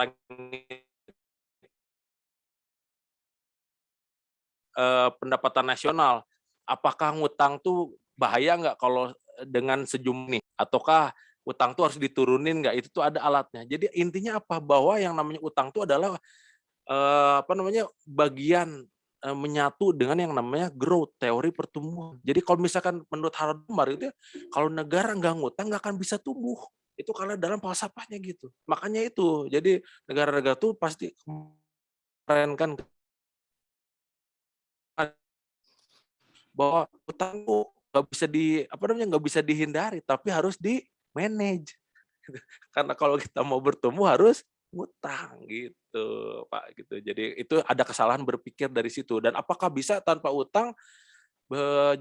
pendapatan nasional. Apakah ngutang tuh bahaya nggak kalau dengan sejumlah nih? Ataukah utang tuh harus diturunin nggak? Itu tuh ada alatnya. Jadi intinya apa? Bahwa yang namanya utang tuh adalah bagian menyatu dengan yang namanya growth, teori pertumbuhan. Jadi kalau misalkan menurut Harold Domar itu kalau negara nggak ngutang nggak akan bisa tumbuh. Itu karena dalam falsafahnya gitu. Makanya itu. Jadi negara-negara tuh pasti keren kan bahwa utang tuh nggak bisa dihindari, tapi harus di manage. Karena kalau kita mau bertumbuh harus ngutang gitu, Pak gitu. Jadi itu ada kesalahan berpikir dari situ. Dan apakah bisa tanpa utang?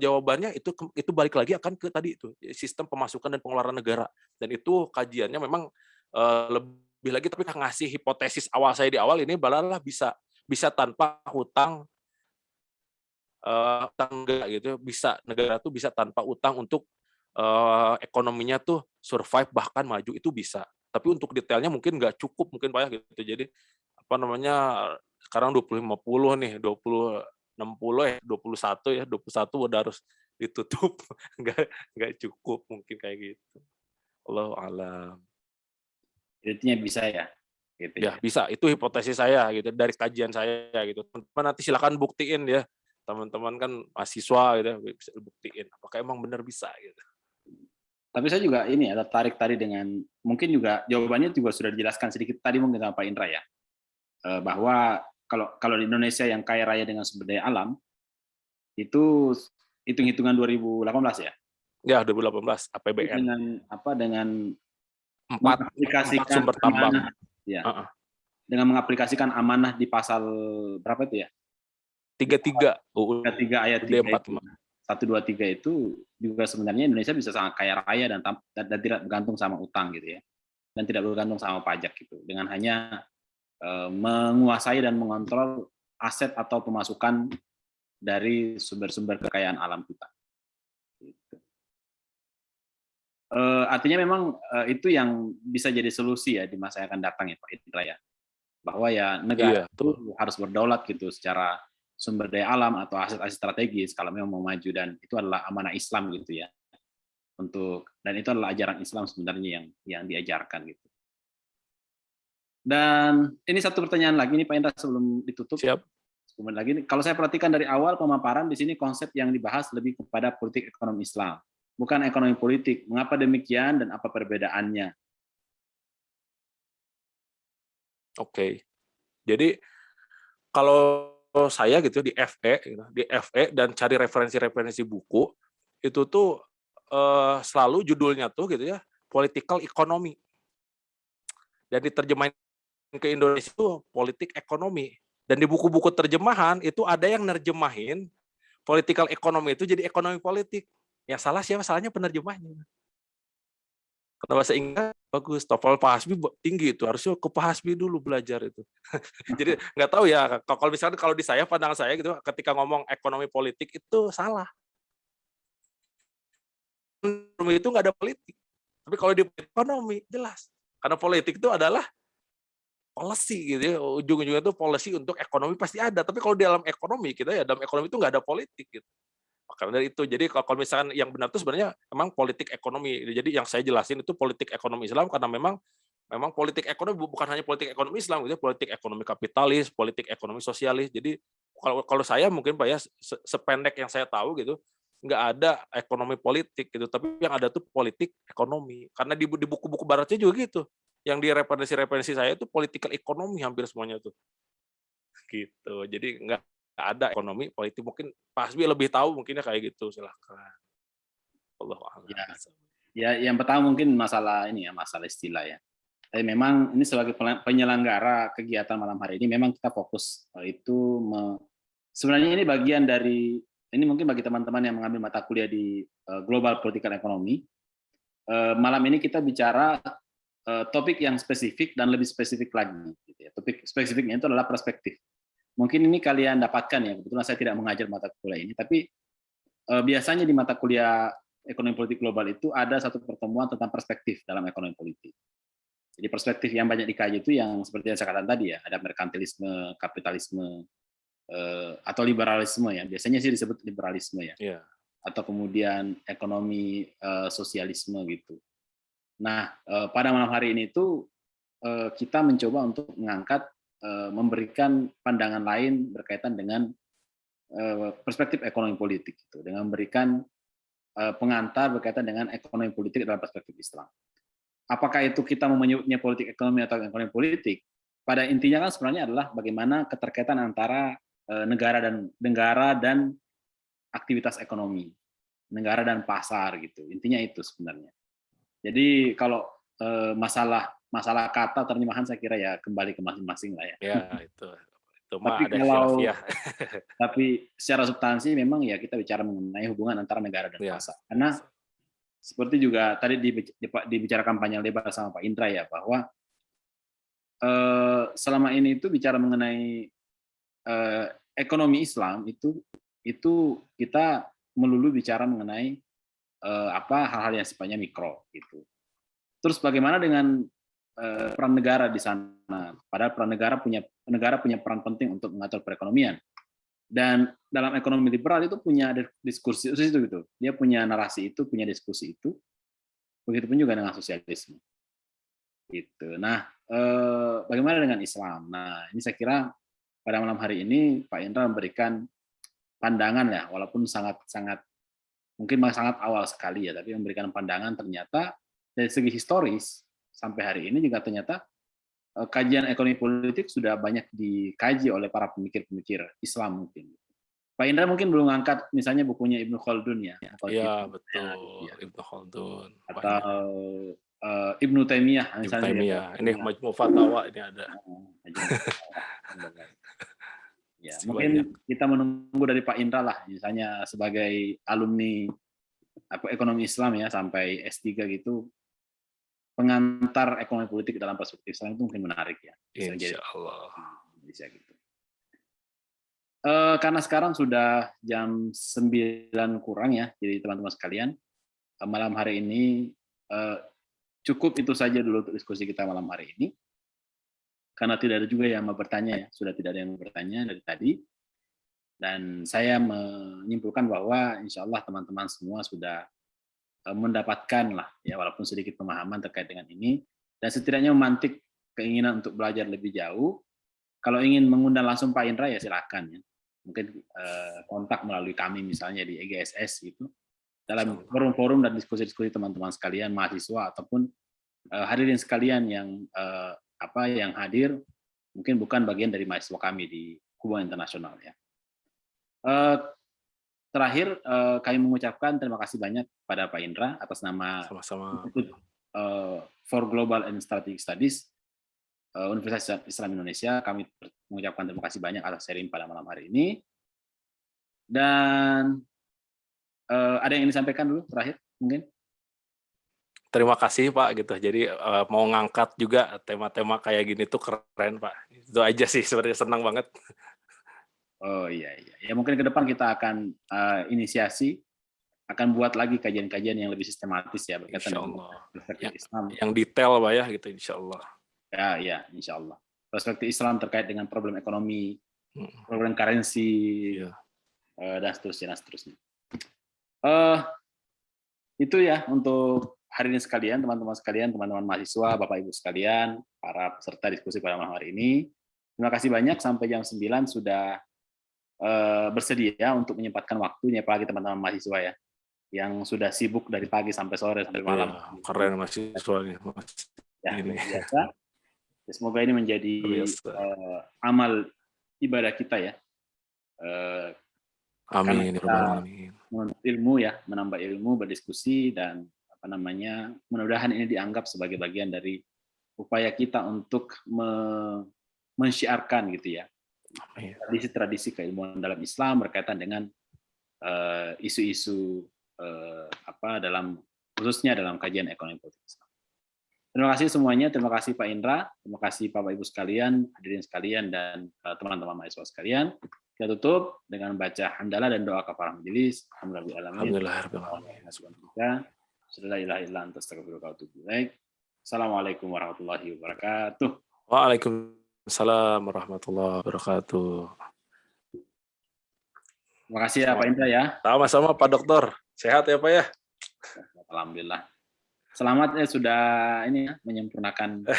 Jawabannya itu balik lagi akan ke tadi itu sistem pemasukan dan pengeluaran negara. Dan itu kajiannya memang lebih lagi tapi ngasih hipotesis awal saya di awal ini balalah bisa tanpa utang enggak gitu bisa negara tuh bisa tanpa utang untuk ekonominya tuh survive bahkan maju itu bisa. Tapi untuk detailnya mungkin nggak cukup mungkin Pak ya gitu. Jadi sekarang 2050 nih, 2060 ya, 21 udah harus ditutup. Nggak cukup mungkin kayak gitu. Allahu a'lam. Intinya bisa ya. Gitu Ya, bisa. Itu hipotesis saya gitu dari kajian saya gitu. Teman-teman nanti silakan buktiin ya. Teman-teman kan mahasiswa gitu bisa buktiin apakah emang benar bisa gitu. Tapi saya juga ini ada tarik tadi dengan mungkin juga jawabannya juga sudah dijelaskan sedikit tadi mungkin sama Pak Indra ya. Bahwa kalau di Indonesia yang kaya raya dengan sumber daya alam itu hitung-hitungan 2018 ya. Ya, 2018 APBN. Dengan 4 sumber tambang. Ya. Dengan mengaplikasikan amanah di pasal berapa itu ya? 33 ayat 3 123 itu juga sebenarnya Indonesia bisa sangat kaya raya dan tidak bergantung sama utang gitu ya. Dan tidak bergantung sama pajak gitu. Dengan hanya menguasai dan mengontrol aset atau pemasukan dari sumber-sumber kekayaan alam kita. Gitu. Artinya memang itu yang bisa jadi solusi ya di masa yang akan datang ya Pak Indra ya. Bahwa ya negara itu harus berdaulat gitu secara sumber daya alam atau aset-aset strategis kalau memang mau maju, dan itu adalah amanah Islam gitu ya. Dan itu adalah ajaran Islam sebenarnya yang diajarkan gitu. Dan ini satu pertanyaan lagi nih Pak Indra sebelum ditutup. Siap. Kemudian lagi, kalau saya perhatikan dari awal pemaparan di sini konsep yang dibahas lebih kepada politik ekonomi Islam, bukan ekonomi politik. Mengapa demikian dan apa perbedaannya? Oke. Jadi kalau saya gitu di FE gitu, di FE dan cari referensi-referensi buku itu tuh selalu judulnya tuh gitu ya, political economy. Dan diterjemahin ke Indonesia itu politik ekonomi. Dan di buku-buku terjemahan itu ada yang nerjemahin political economy itu jadi ekonomi politik. Yang salah siapa? Salahnya penerjemahnya. Kalau bahasa Inggris bagus, TOEFL Pak Hasbi tinggi itu, harusnya ke Pak Hasbi dulu belajar itu. Jadi nggak tahu ya, kalau misalnya kalau di saya, pandangan saya gitu, ketika ngomong ekonomi politik itu salah. Ekonomi itu nggak ada politik. Tapi kalau di ekonomi jelas, karena politik itu adalah policy gitu ya, ujung-ujungnya itu policy untuk ekonomi pasti ada. Tapi kalau di dalam ekonomi kita ya dalam ekonomi itu nggak ada politik gitu. Karena dari itu, jadi kalau misalkan yang benar itu sebenarnya memang politik ekonomi. Jadi yang saya jelasin itu politik ekonomi Islam karena memang politik ekonomi bukan hanya politik ekonomi Islam, gitu, politik ekonomi kapitalis, politik ekonomi sosialis. Jadi kalau saya mungkin Pak ya sependek yang saya tahu gitu, nggak ada ekonomi politik gitu, tapi yang ada tuh politik ekonomi. Karena di buku-buku baratnya juga gitu. Yang di referensi-referensi saya itu political ekonomi hampir semuanya tuh. Gitu. Jadi nggak ada ekonomi politik, mungkin Pak Hasbi lebih tahu mungkinnya kayak gitu, silakan. Allahu a'lam. Ya, yang pertama mungkin masalah ini ya, masalah istilah ya. Tapi memang ini sebagai penyelenggara kegiatan malam hari ini memang kita fokus sebenarnya ini bagian dari, ini mungkin bagi teman-teman yang mengambil mata kuliah di Global Political Economy, malam ini kita bicara topik yang spesifik dan lebih spesifik lagi. Gitu ya. Topik spesifiknya itu adalah perspektif. Mungkin ini kalian dapatkan ya, kebetulan saya tidak mengajar mata kuliah ini, tapi biasanya di mata kuliah ekonomi politik global itu ada satu pertemuan tentang perspektif dalam ekonomi politik. Jadi perspektif yang banyak dikaji itu yang seperti yang saya katakan tadi ya, ada merkantilisme, kapitalisme, atau liberalisme ya, biasanya sih disebut liberalisme ya, atau kemudian ekonomi sosialisme gitu. Nah, pada malam hari ini itu kita mencoba untuk mengangkat, memberikan pandangan lain berkaitan dengan perspektif ekonomi politik, gitu, dengan memberikan pengantar berkaitan dengan ekonomi politik dalam perspektif Islam. Apakah itu kita mau menyebutnya politik ekonomi atau ekonomi politik? Pada intinya kan sebenarnya adalah bagaimana keterkaitan antara negara dan aktivitas ekonomi, negara dan pasar gitu. Intinya itu sebenarnya. Jadi kalau masalah kata terjemahan saya kira ya kembali ke masing-masing lah ya. Ya itu mah Tapi ada khilafiyah. Tapi secara substansi memang ya kita bicara mengenai hubungan antara negara dan pasar. Karena seperti juga tadi dibicarakan panjang lebar sama Pak Indra ya, bahwa selama ini itu bicara mengenai ekonomi Islam itu kita melulu bicara mengenai hal-hal yang sifatnya mikro gitu. Terus bagaimana dengan peran negara di sana? Padahal negara punya peran penting untuk mengatur perekonomian. Dan dalam ekonomi liberal itu punya diskursi itu gitu. Dia punya narasi itu, punya diskusi itu. Begitupun juga dengan sosialisme. Gitu. Nah, bagaimana dengan Islam? Nah, ini saya kira pada malam hari ini Pak Indra memberikan pandangan ya, walaupun mungkin sangat awal sekali ya, tapi memberikan pandangan ternyata dari segi historis sampai hari ini juga ternyata kajian ekonomi politik sudah banyak dikaji oleh para pemikir-pemikir Islam mungkin. Pak Indra mungkin belum angkat misalnya bukunya Ibnu Khaldun ya. Iya betul, ya. Ibnu Khaldun. Atau Ibnu Taimiyah misalnya. Ibnu Taimiyah. Ini Majmu' Fatawa ini ada. Ya, mungkin kita menunggu dari Pak Indra lah, misalnya sebagai alumni ekonomi Islam ya sampai S3 gitu, pengantar ekonomi politik dalam perspektif Islam itu mungkin menarik ya. Insya Allah. Bisa gitu. Karena sekarang sudah jam 9 kurang ya, jadi teman-teman sekalian, malam hari ini cukup itu saja dulu untuk diskusi kita malam hari ini. Karena tidak ada juga yang mau bertanya ya, sudah tidak ada yang bertanya dari tadi. Dan saya menyimpulkan bahwa insya Allah teman-teman semua sudah mendapatkan lah ya walaupun sedikit pemahaman terkait dengan ini, dan setidaknya memantik keinginan untuk belajar lebih jauh. Kalau ingin mengundang langsung Pak Indra ya silakan ya. Mungkin kontak melalui kami misalnya di EGSS gitu. Dalam forum-forum dan diskusi-diskusi teman-teman sekalian mahasiswa ataupun hadirin sekalian yang yang hadir mungkin bukan bagian dari mahasiswa kami di hubungan internasional ya. Terakhir kami mengucapkan terima kasih banyak pada Pak Indra atas nama Institute for Global and Strategic Studies Universitas Islam Indonesia. Kami mengucapkan terima kasih banyak atas sharing pada malam hari ini. Dan ada yang ingin disampaikan dulu terakhir mungkin? Terima kasih Pak gitu. Jadi mau ngangkat juga tema-tema kayak gini tuh keren Pak. Itu aja sih sebenarnya, senang banget. Oh iya. Ya mungkin ke depan kita akan inisiasi, akan buat lagi kajian-kajian yang lebih sistematis ya berkaitan dengan perspektif Islam. Yang detail Pak ya gitu insya Allah. Ya insya Allah. Perspektif Islam terkait dengan problem ekonomi, problem currency, dan seterusnya. Itu ya untuk hari ini sekalian, teman-teman sekalian, teman-teman mahasiswa, Bapak Ibu sekalian, para peserta diskusi pada malam hari ini. Terima kasih banyak, sampai jam 9 sudah bersedia untuk menyempatkan waktunya, apalagi teman-teman mahasiswa ya, yang sudah sibuk dari pagi sampai sore, sampai malam. Keren mahasiswa ini. Ya, biasa. Semoga ini menjadi amal ibadah kita ya. Amin. Menuntut ilmu ya, menambah ilmu, berdiskusi, dan mudah-mudahan ini dianggap sebagai bagian dari upaya kita untuk mensyiarkan gitu ya tradisi-tradisi keilmuan dalam Islam berkaitan dengan isu-isu dalam khususnya dalam kajian ekonomi politik Islam. Terima kasih semuanya, terima kasih Pak Indra, terima kasih Bapak Ibu sekalian, hadirin sekalian, dan teman-teman mahasiswa sekalian. Kita tutup dengan baca hamdalah dan doa kafarah majelis. Assalamualaikum warahmatullahi wabarakatuh. Waalaikumsalam warahmatullahi wabarakatuh. Terima kasih ya Pak Indra ya. Sama-sama Pak Dokter. Sehat ya Pak ya. Alhamdulillah. Selamat ya sudah ini ya menyempurnakan